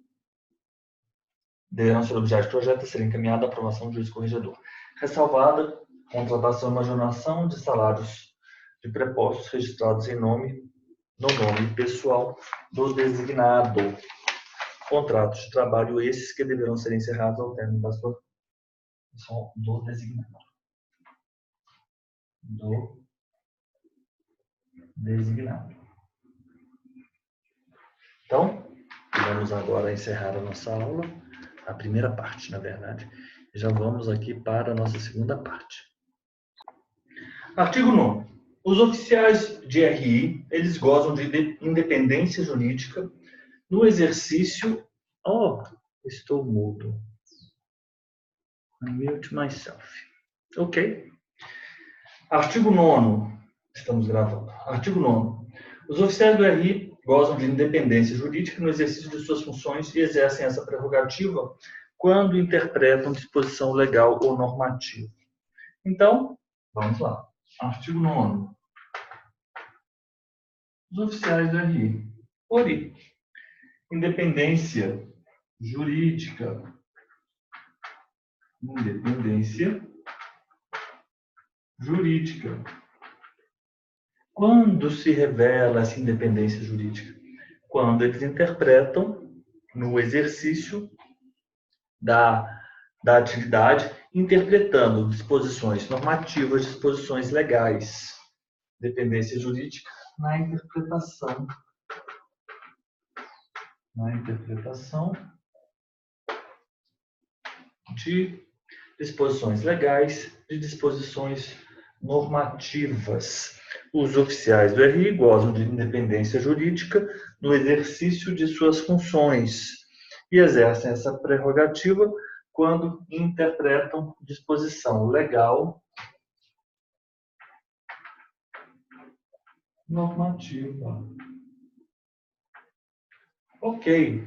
deverão ser objeto de projeto a ser encaminhado à aprovação do juiz corregedor. Ressalvada contratação e majoração de salários de prepostos registrados no nome pessoal do designado. Contratos de trabalho esses que deverão ser encerrados ao término da sua do designado. Então, vamos agora encerrar a nossa aula, a primeira parte, na verdade, e já vamos aqui para a nossa segunda parte. Artigo 9º. Os oficiais de RI, eles gozam de independência jurídica no exercício... estou mudo. Mute myself. Ok. Artigo 9º. Estamos gravando. Artigo 9º. Os oficiais do RI gozam de independência jurídica no exercício de suas funções e exercem essa prerrogativa quando interpretam disposição legal ou normativa. Então, vamos lá. Artigo 9º. Os oficiais do RI. ORI. Independência jurídica. Independência jurídica. Quando se revela essa independência jurídica? Quando eles interpretam no exercício da atividade, interpretando disposições normativas, disposições legais. Dependência jurídica na interpretação na interpretação de disposições legais, de disposições normativas. Os oficiais do RI gozam de independência jurídica no exercício de suas funções e exercem essa prerrogativa quando interpretam disposição legal normativa. Ok.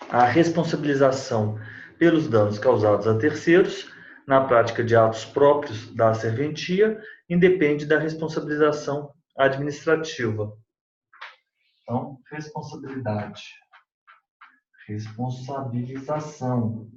A responsabilização pelos danos causados a terceiros, na prática de atos próprios da serventia, independe da responsabilização administrativa. Então, responsabilidade. Responsabilização.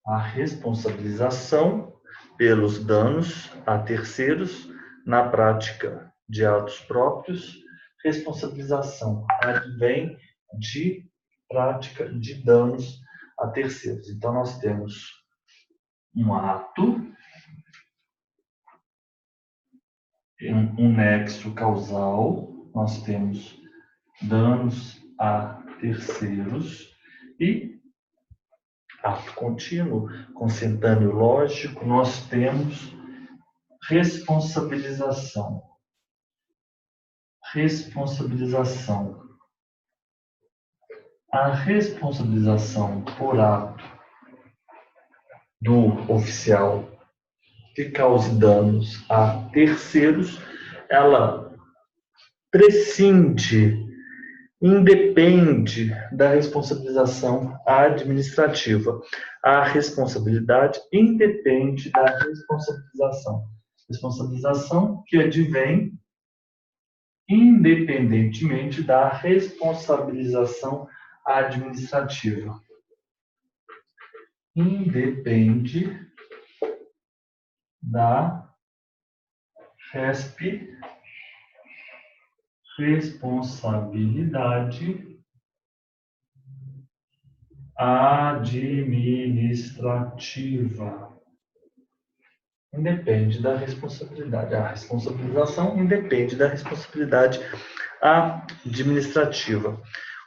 A responsabilização pelos danos a terceiros, na prática de atos próprios, responsabilização advém de prática de danos a terceiros. Então, nós temos um ato, um nexo causal, nós temos danos a terceiros e ato contínuo, consentâneo lógico, nós temos responsabilização. Responsabilização. A responsabilização por ato do oficial que cause danos a terceiros, ela prescinde, independe da responsabilização administrativa. A responsabilidade independe da responsabilização. Responsabilização que advém independentemente da responsabilização administrativa. Independe da responsabilidade administrativa. Independe da responsabilidade. A responsabilização independe da responsabilidade administrativa.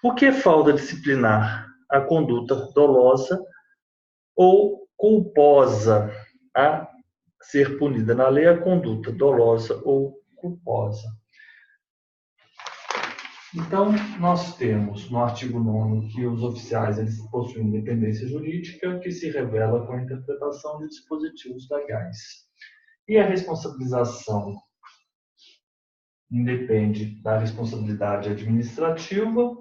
O que é falta disciplinar? A conduta dolosa ou culposa a ser punida na lei, a conduta dolosa ou culposa. Então, nós temos no artigo 9º que os oficiais eles possuem independência jurídica que se revela com a interpretação de dispositivos legais. E a responsabilização independe da responsabilidade administrativa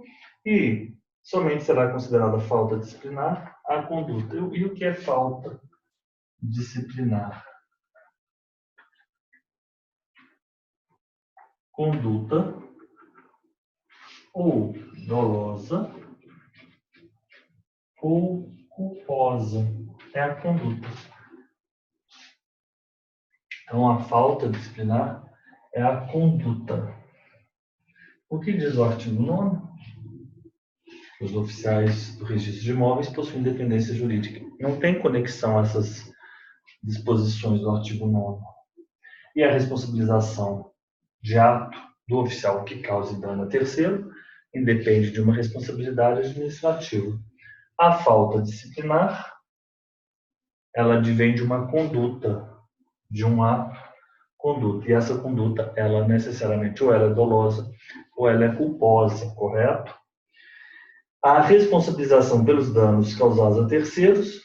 e somente será considerada falta disciplinar a conduta. E o que é falta disciplinar? Conduta ou dolosa ou culposa. É a conduta. Então, a falta disciplinar é a conduta. O que diz o artigo 9º? Os oficiais do registro de imóveis possuem independência jurídica. Não tem conexão essas disposições do artigo 9º. E a responsabilização de ato do oficial que cause dano a terceiro independe de uma responsabilidade administrativa. A falta disciplinar, ela advém de uma conduta, de um ato, conduta. E essa conduta, ela necessariamente ou ela é dolosa ou ela é culposa, correto? A responsabilização pelos danos causados a terceiros,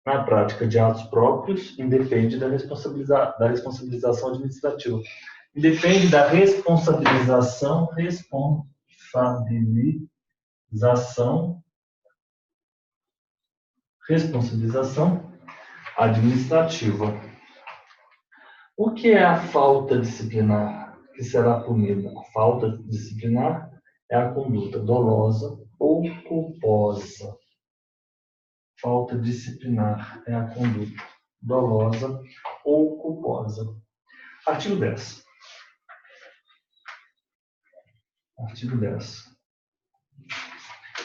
na prática de atos próprios, independe da responsabilização administrativa. Independe da responsabilização administrativa. O que é a falta disciplinar que será punida? A falta disciplinar é a conduta dolosa ou culposa. Falta disciplinar é a conduta dolosa ou culposa. Artigo 10. Artigo 10.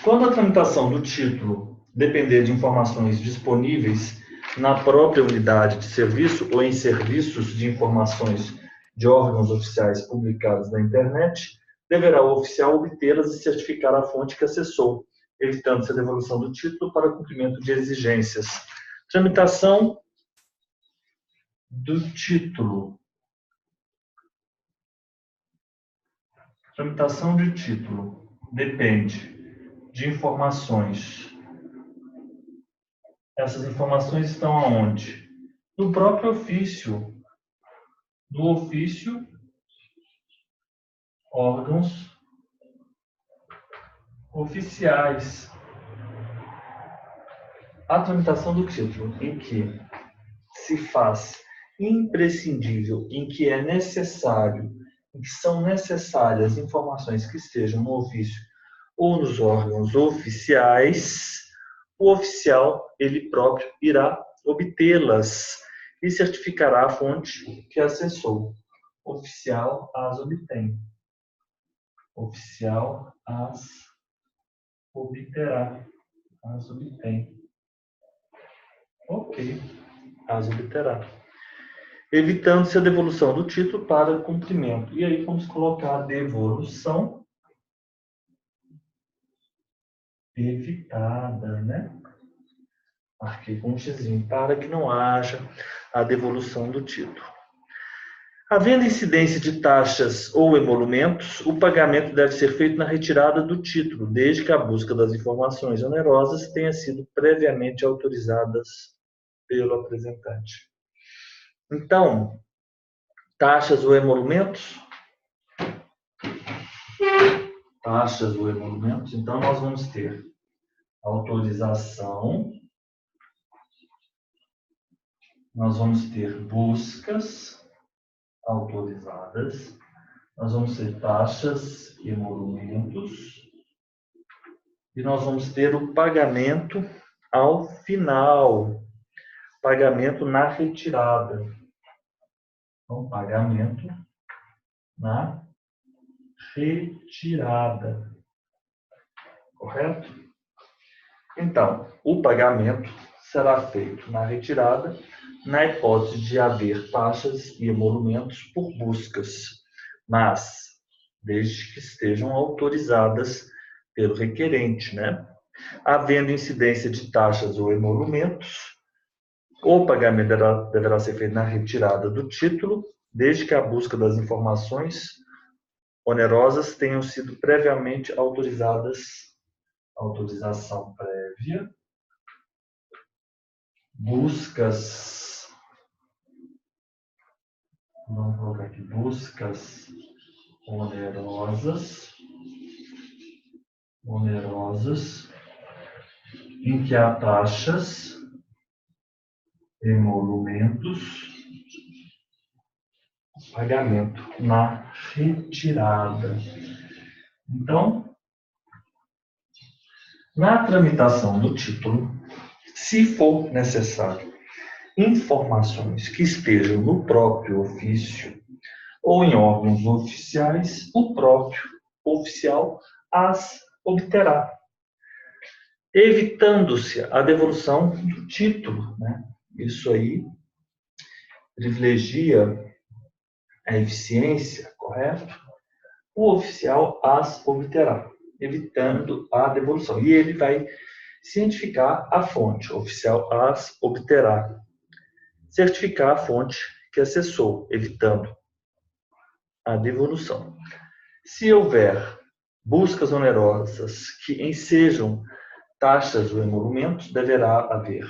Quando a tramitação do título depender de informações disponíveis na própria unidade de serviço ou em serviços de informações de órgãos oficiais publicados na internet, deverá o oficial obtê-las e certificar a fonte que acessou, evitando-se a devolução do título para cumprimento de exigências. Tramitação do título. Tramitação de título depende de informações. Essas informações estão aonde? No próprio ofício. No ofício, órgãos oficiais. A tramitação do título, em que se faz imprescindível, em que é necessário, em que são necessárias informações que estejam no ofício ou nos órgãos oficiais, o oficial, ele próprio, irá obtê-las e certificará a fonte que acessou. O oficial as obtém. O oficial as obterá. As obtém. Ok. As obterá. Evitando-se a devolução do título para cumprimento. E aí vamos colocar a devolução evitada, né? Marquei com um xizinho para que não haja a devolução do título. Havendo incidência de taxas ou emolumentos, o pagamento deve ser feito na retirada do título, desde que a busca das informações onerosas tenha sido previamente autorizadas pelo apresentante. Então, taxas ou emolumentos? Taxas ou emolumentos, então nós vamos ter autorização, nós vamos ter buscas autorizadas, nós vamos ter taxas e emolumentos, e nós vamos ter o pagamento ao final, pagamento na retirada. Então, pagamento na retirada. Correto? Então, o pagamento será feito na retirada, na hipótese de haver taxas e emolumentos por buscas, mas desde que estejam autorizadas pelo requerente, né? Havendo incidência de taxas ou emolumentos, o pagamento deverá ser feito na retirada do título, desde que a busca das informações onerosas tenham sido previamente autorizadas. Autorização prévia. Buscas. Vamos colocar aqui buscas onerosas. Onerosas. Em que há taxas, emolumentos, pagamento na retirada. Então, na tramitação do título, se for necessário informações que estejam no próprio ofício ou em órgãos oficiais, o próprio oficial as obterá, evitando-se a devolução do título, né? Isso aí privilegia a eficiência, correto? O oficial as obterá, evitando a devolução. E ele vai cientificar a fonte. O oficial as obterá. Certificar a fonte que acessou, evitando a devolução. Se houver buscas onerosas que ensejam taxas ou emolumentos, deverá haver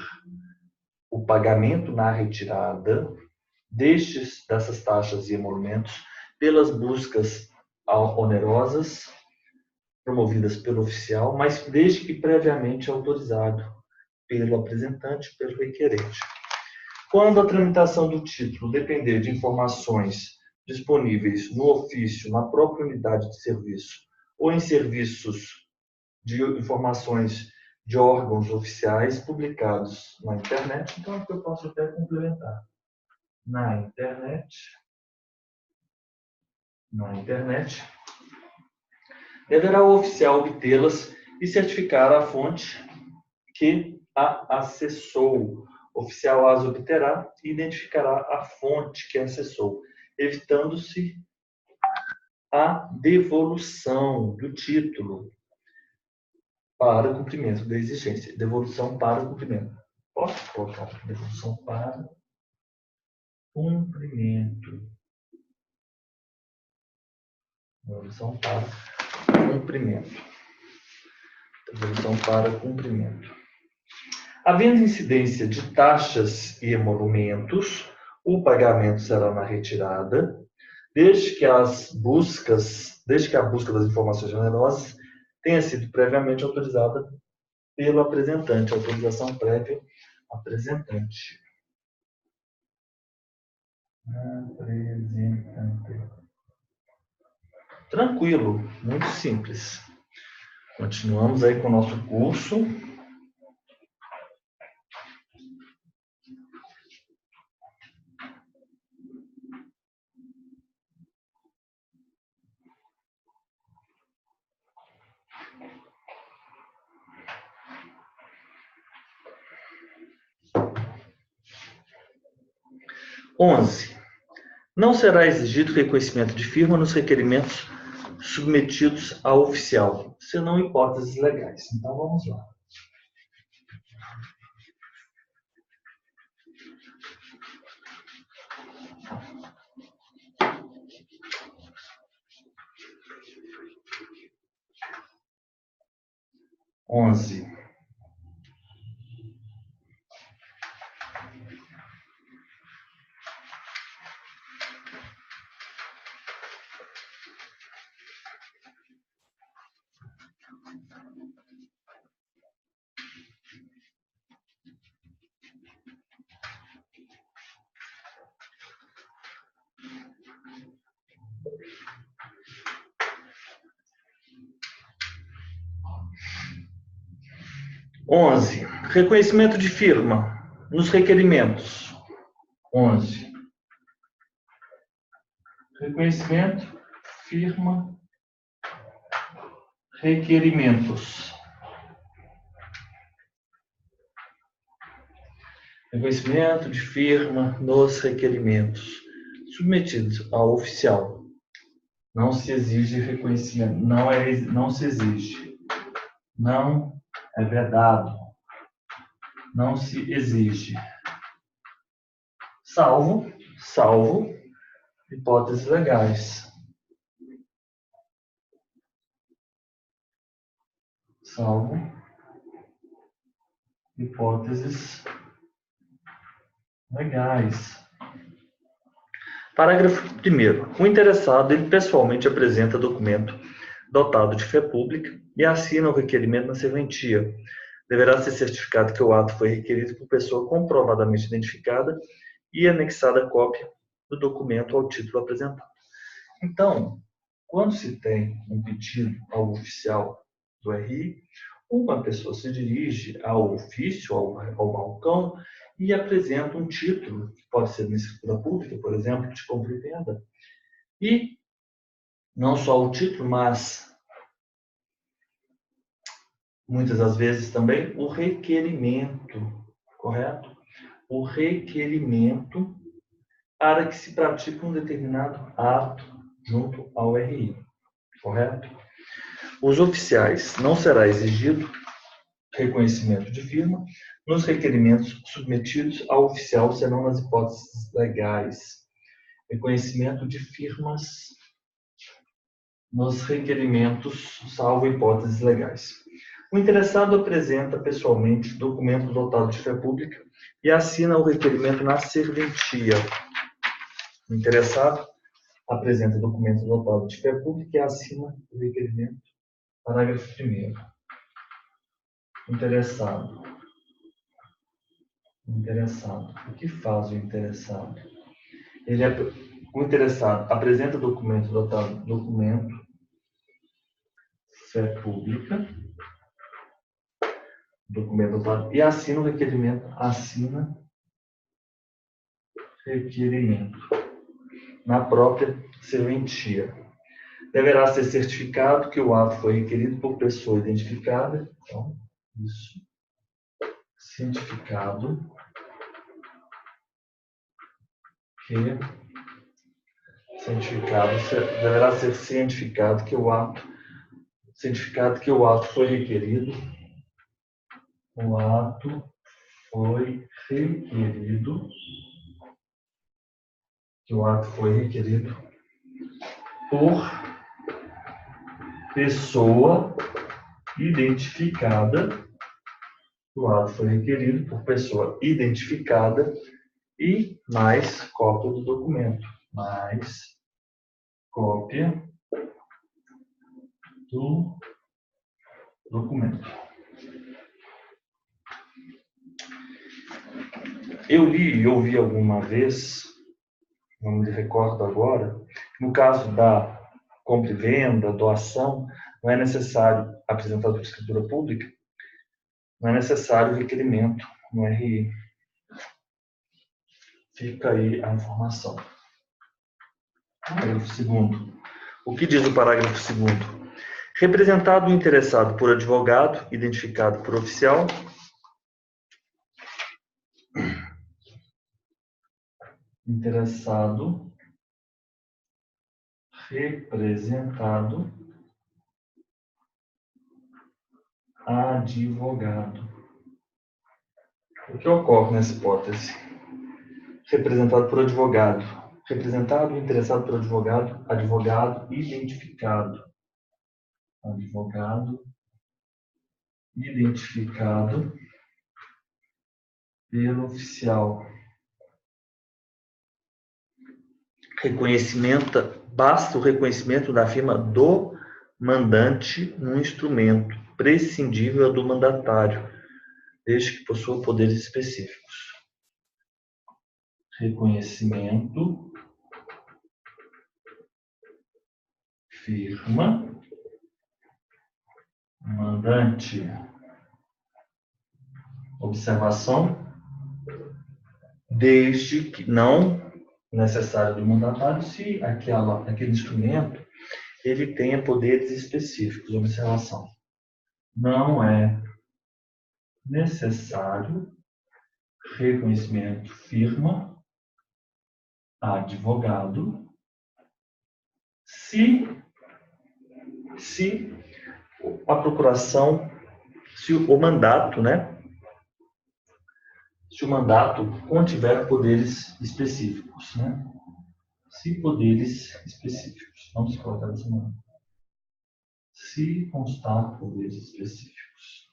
o pagamento na retirada dessas taxas e emolumentos pelas buscas onerosas promovidas pelo oficial, mas desde que previamente autorizado pelo apresentante, pelo requerente. Quando a tramitação do título depender de informações disponíveis no ofício, na própria unidade de serviço, ou em serviços de informações de órgãos oficiais publicados na internet, então eu posso até complementar. Na internet, deverá o oficial obtê-las e certificar a fonte que a acessou. O oficial as obterá e identificará a fonte que acessou, evitando-se a devolução do título para o cumprimento da exigência. Devolução para o cumprimento. Posso colocar devolução para cumprimento. Devolução para cumprimento. Devolução para cumprimento. Havendo incidência de taxas e emolumentos, o pagamento será na retirada, desde que a busca das informações generosas tenha sido previamente autorizada pelo apresentante. Autorização prévia, apresentante. Tranquilo, muito simples. Continuamos aí com o nosso curso. (11) Não será exigido reconhecimento de firma nos requerimentos submetidos ao oficial, senão hipóteses legais. Então, vamos lá. (11) Reconhecimento de firma nos requerimentos. 11. Reconhecimento, firma, requerimentos. Reconhecimento de firma nos requerimentos submetidos ao oficial. Não se exige reconhecimento, não se exige. Não é vedado. Não se exige. Salvo hipóteses legais. Salvo hipóteses legais. Parágrafo 1º. O interessado, ele pessoalmente apresenta documento dotado de fé pública e assina o requerimento na serventia. Deverá ser certificado que o ato foi requerido por pessoa comprovadamente identificada e anexada cópia do documento ao título apresentado. Então, quando se tem um pedido ao oficial do RI, uma pessoa se dirige ao ofício, ao balcão, e apresenta um título, que pode ser na escritura pública, por exemplo, de compra e venda. E não só o título, mas muitas das vezes também o requerimento, correto? O requerimento para que se pratique um determinado ato junto ao RI, correto? Os oficiais não será exigido reconhecimento de firma nos requerimentos submetidos ao oficial, senão nas hipóteses legais. Reconhecimento de firmas nos requerimentos, salvo hipóteses legais. O interessado apresenta pessoalmente documento dotado de fé pública e assina o requerimento na serventia. O interessado apresenta documento dotado de fé pública e assina o requerimento. Parágrafo 1º. Interessado. O que faz o interessado? O interessado apresenta documento dotado fé pública, documento dotado e assina o requerimento. Requerimento na própria serventia. Deverá ser certificado que o ato foi requerido por pessoa identificada. Então, isso. Certificado que deverá ser cientificado que o ato foi requerido. O ato foi requerido. Que o ato foi requerido por pessoa identificada. O ato foi requerido por pessoa identificada e mais cópia do documento. Mais cópia do documento. Eu li e ouvi alguma vez, não me recordo agora, no caso da compra e venda, doação, não é necessário apresentar a escritura pública, não é necessário requerimento no RI. Fica aí a informação. Parágrafo 2º. O que diz o parágrafo 2º? Representado o interessado por advogado, identificado por oficial, interessado, representado, advogado. O que ocorre nessa hipótese? Representado por advogado. Representado, interessado por advogado, advogado identificado. Advogado identificado pelo oficial. Basta o reconhecimento da firma do mandante no instrumento, prescindível do mandatário, desde que possua poderes específicos. Reconhecimento, firma, mandante. Observação, desde que não necessário do mandatário, se aquele instrumento ele tenha poderes específicos. Observação, não é necessário reconhecimento firma, advogado, se a procuração, se o mandato, se o mandato contiver poderes específicos, Se poderes específicos, vamos colocar dessa maneira. Se constar poderes específicos.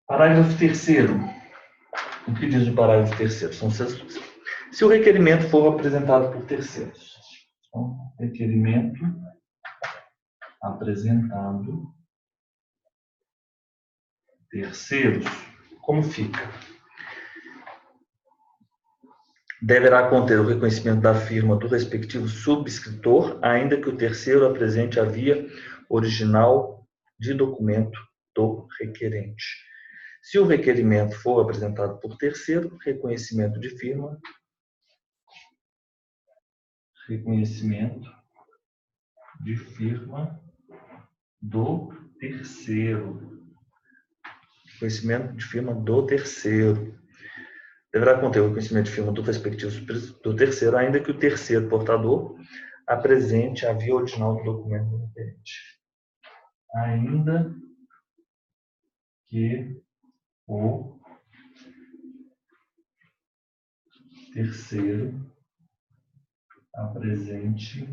Parágrafo 3º. O que diz o parágrafo 3º? São se o requerimento for apresentado por terceiros. Então, requerimento apresentado terceiros. Como fica? Deverá conter o reconhecimento da firma do respectivo subscritor, ainda que o terceiro apresente a via original de documento do requerente. Se o requerimento for apresentado por terceiro, reconhecimento de firma, do terceiro. Reconhecimento de firma do terceiro. Deverá conter o reconhecimento de firma do respectivo do terceiro, ainda que o terceiro portador apresente a via original do documento do requerente. Ainda que o terceiro apresente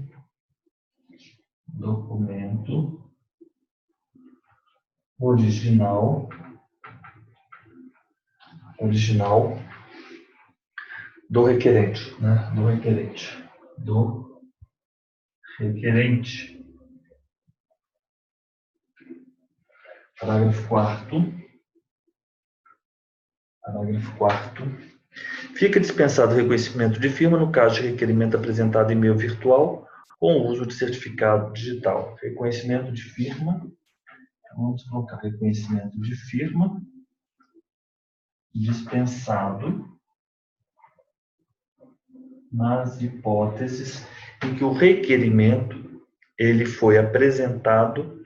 documento original do requerente, do requerente. Parágrafo 4º. Fica dispensado o reconhecimento de firma no caso de requerimento apresentado em meio virtual com o uso de certificado digital. Reconhecimento de firma. Vamos colocar reconhecimento de firma dispensado nas hipóteses em que o requerimento ele foi apresentado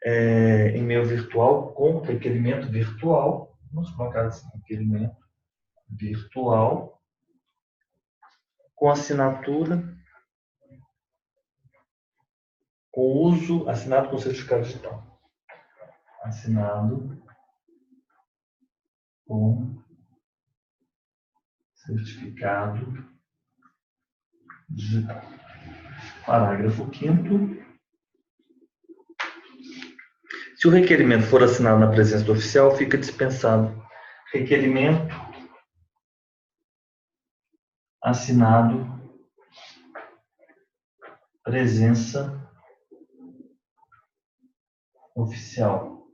em meio virtual com requerimento virtual. Vamos colocar assim, requerimento virtual com assinatura, com uso, assinado com certificado digital. Assinado com certificado digital. Parágrafo 5º. Se o requerimento for assinado na presença do oficial, fica dispensado requerimento assinado presença oficial.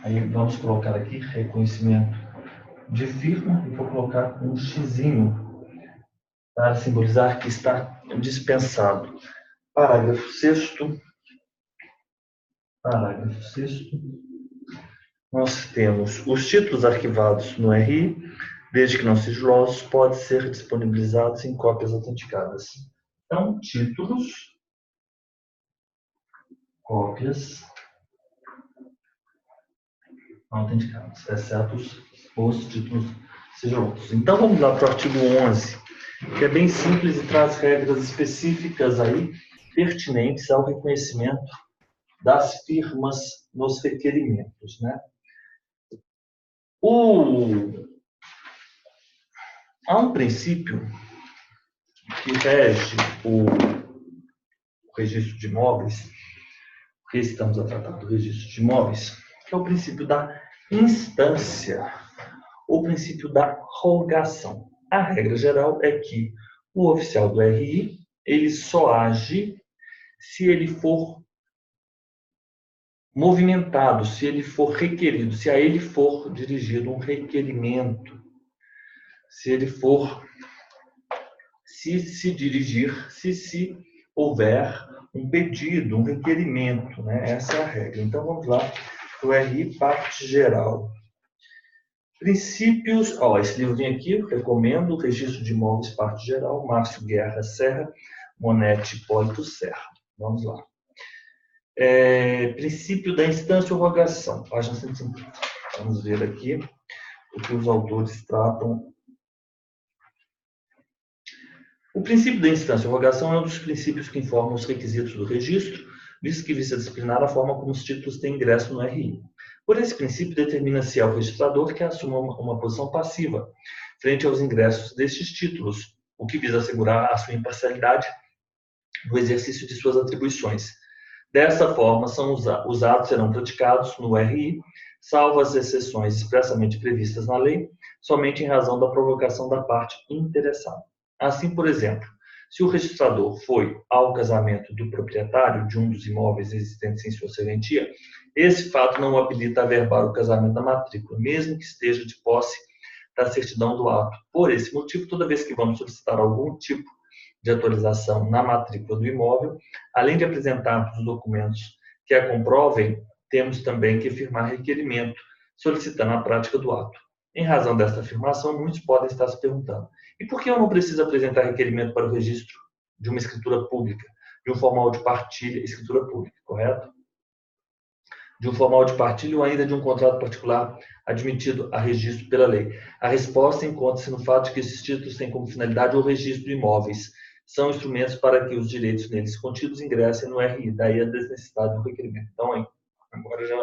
Aí vamos colocar aqui reconhecimento de firma e vou colocar um xizinho para simbolizar que está dispensado. Parágrafo 6º. Parágrafo 6º. Nós temos os títulos arquivados no RI, desde que não sigilosos, podem ser disponibilizados em cópias autenticadas. Então, títulos, cópias autenticadas, exceto os títulos sigilosos. Então, vamos lá para o artigo 11, que é bem simples e traz regras específicas aí, pertinentes ao reconhecimento das firmas nos requerimentos, né? Há um princípio que rege o registro de imóveis, porque estamos a tratar do registro de imóveis, que é o princípio da instância, o princípio da rogação. A regra geral é que o oficial do RI, ele só age se ele for movimentado, se ele for requerido, se a ele for dirigido um requerimento, se houver um pedido, um requerimento, né? Essa é a regra. Então, vamos lá para o RI, parte geral. Princípios, esse livrinho aqui, eu recomendo, Registro de Imóveis, parte geral, Márcio Guerra Serra, Monete Hipólito Serra. Vamos lá. Princípio da instância ou rogação, página 150. Vamos ver aqui o que os autores tratam. O princípio da instância ou rogação é um dos princípios que informam os requisitos do registro, visto que visa disciplinar a forma como os títulos têm ingresso no RI. Por esse princípio, determina-se ao registrador que assuma uma posição passiva frente aos ingressos destes títulos, o que visa assegurar a sua imparcialidade no exercício de suas atribuições. Dessa forma, os atos serão praticados no RI, salvo as exceções expressamente previstas na lei, somente em razão da provocação da parte interessada. Assim, por exemplo, se o registrador foi ao casamento do proprietário de um dos imóveis existentes em sua serventia, esse fato não o habilita a averbar o casamento da matrícula, mesmo que esteja de posse da certidão do ato. Por esse motivo, toda vez que vamos solicitar algum tipo de atualização na matrícula do imóvel, além de apresentarmos os documentos que a comprovem, temos também que firmar requerimento, solicitando a prática do ato. Em razão desta afirmação, muitos podem estar se perguntando: e por que eu não preciso apresentar requerimento para o registro de uma escritura pública, de um formal de partilha, escritura pública, correto? De um formal de partilha ou ainda de um contrato particular admitido a registro pela lei? A resposta encontra-se no fato de que esses títulos têm como finalidade o registro de imóveis. São instrumentos para que os direitos neles contidos ingressem no RI, daí a desnecessidade do requerimento. Então, agora já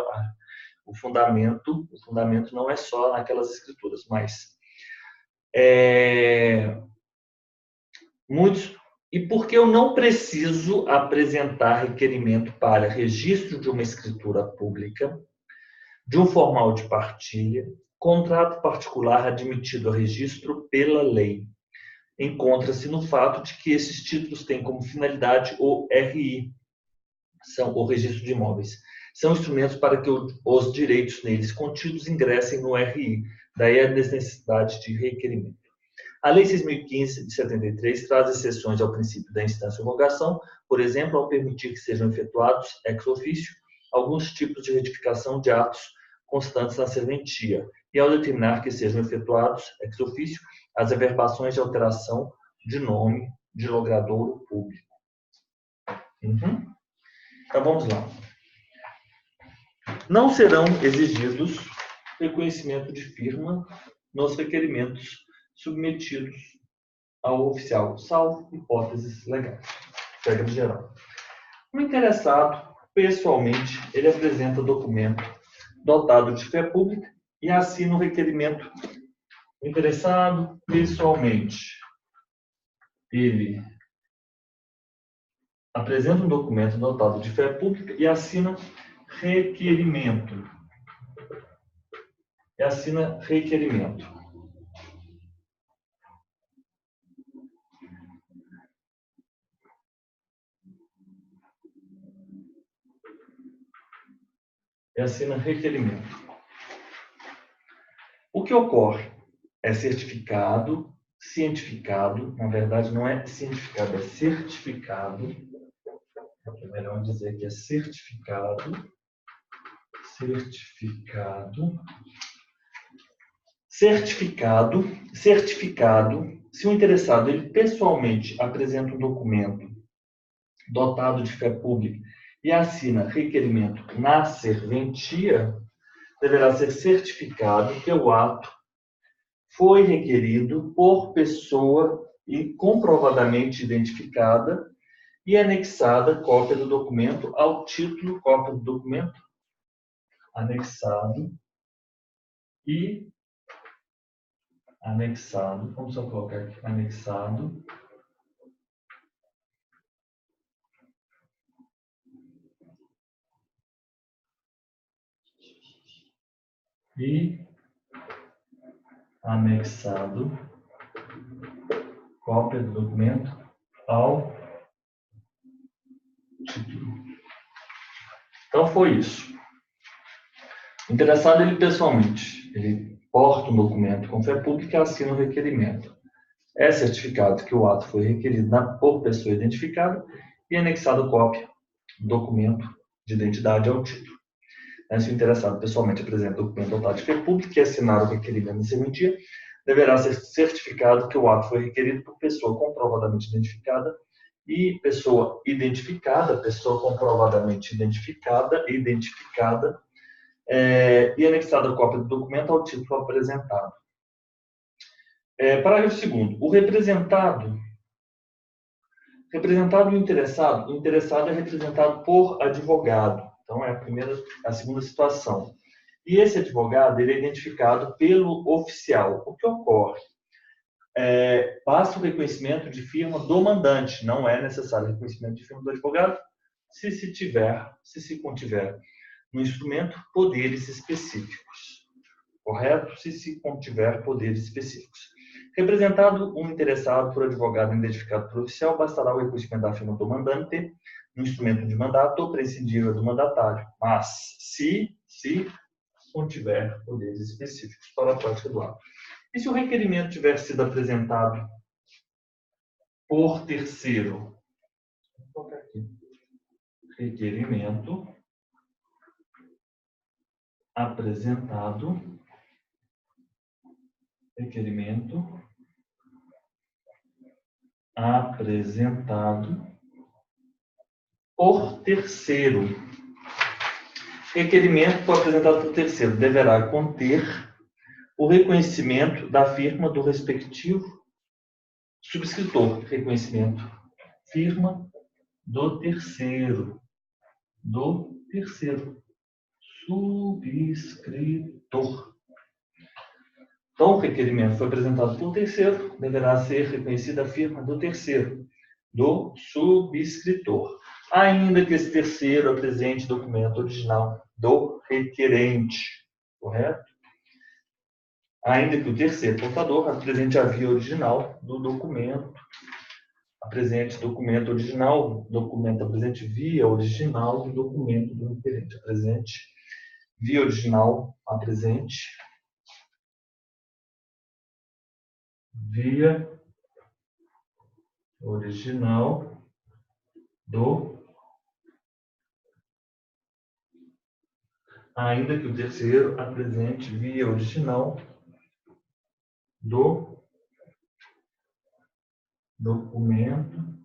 o fundamento não é só naquelas escrituras, mas e por que eu não preciso apresentar requerimento para registro de uma escritura pública, de um formal de partilha, contrato particular admitido a registro pela lei? Encontra-se no fato de que esses títulos têm como finalidade o RI, são o registro de imóveis. São instrumentos para que os direitos neles contidos ingressem no RI, daí a necessidade de requerimento. A Lei 6.015, de 73, traz exceções ao princípio da instância ou rogação, por exemplo, ao permitir que sejam efetuados, ex officio, alguns tipos de retificação de atos constantes na serventia, e ao determinar que sejam efetuados, ex officio, as averbações de alteração de nome de logradouro público. Então, vamos lá. Não serão exigidos reconhecimento de firma nos requerimentos submetidos ao oficial, salvo hipóteses legais. Regra geral. O interessado, pessoalmente, ele apresenta documento dotado de fé pública e assina o requerimento. O interessado, pessoalmente, ele apresenta um documento dotado de fé pública e assina requerimento. E assina requerimento. E assina requerimento. O que ocorre é certificado, cientificado, na verdade não é cientificado, é certificado. É melhor dizer que é certificado, se o interessado ele pessoalmente apresenta um documento dotado de fé pública e assina requerimento na serventia, deverá ser certificado que o ato foi requerido por pessoa e comprovadamente identificada e anexada cópia do documento ao título, cópia do documento anexado e anexado, vamos só colocar aqui, anexado e anexado cópia do documento ao título. Então foi isso. O interessado, ele pessoalmente, ele porta um documento com fé pública e assina o requerimento. É certificado que o ato foi requerido por pessoa identificada e anexado cópia do documento de identidade ao título. Se o interessado pessoalmente apresenta o documento dotado de fé pública e assinar o requerimento na serventia, deverá ser certificado que o ato foi requerido por pessoa comprovadamente identificada e pessoa identificada, pessoa comprovadamente identificada e anexada a cópia do documento ao título apresentado. Parágrafo 2º. O representado e o interessado é representado por advogado. Então, é a segunda situação. E esse advogado ele é identificado pelo oficial. O que ocorre? Basta o reconhecimento de firma do mandante, não é necessário o reconhecimento de firma do advogado, se se contiver no instrumento poderes específicos. Correto? Se se contiver poderes específicos. Representado um interessado por advogado identificado por oficial, bastará o reconhecimento da firma do mandante no instrumento de mandato ou prescindível do mandatário, mas se contiver poderes específicos para a prática do ato. E se o requerimento tiver sido apresentado por terceiro? Vou colocar aqui. Requerimento apresentado por terceiro. Requerimento apresentado por terceiro deverá conter o reconhecimento da firma do respectivo subscritor. Reconhecimento, firma do terceiro. Subscritor. Então, o requerimento foi apresentado por terceiro, deverá ser reconhecida a firma do terceiro, do subscritor. Ainda que esse terceiro apresente documento original do requerente, correto? Ainda que o terceiro portador apresente a via original do documento, apresente via original do documento do requerente, apresente via original, via original do, ainda que o terceiro apresente via original do documento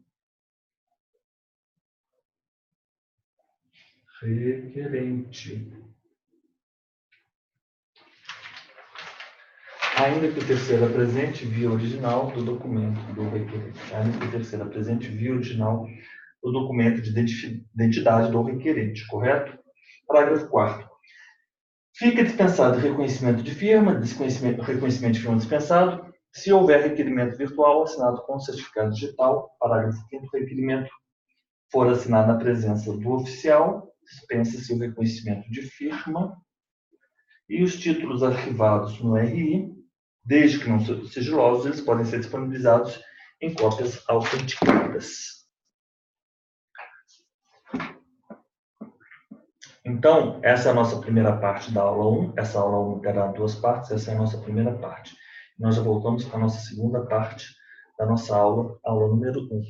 requerente. ainda que o terceiro apresente via original do documento do requerente. Ainda que o terceiro apresente via original do documento de identidade do requerente, correto? Parágrafo 4º. Fica dispensado reconhecimento de firma, reconhecimento de firma dispensado, se houver requerimento virtual assinado com certificado digital. Parágrafo 5º. Requerimento for assinado na presença do oficial, dispensa-se o reconhecimento de firma, e os títulos arquivados no RI, desde que não sigilosos, eles podem ser disponibilizados em cópias autenticadas. Então, essa é a nossa primeira parte da aula 1. Essa aula 1 terá 2 partes, essa é a nossa primeira parte. Nós já voltamos para a nossa segunda parte da nossa aula, aula número 1.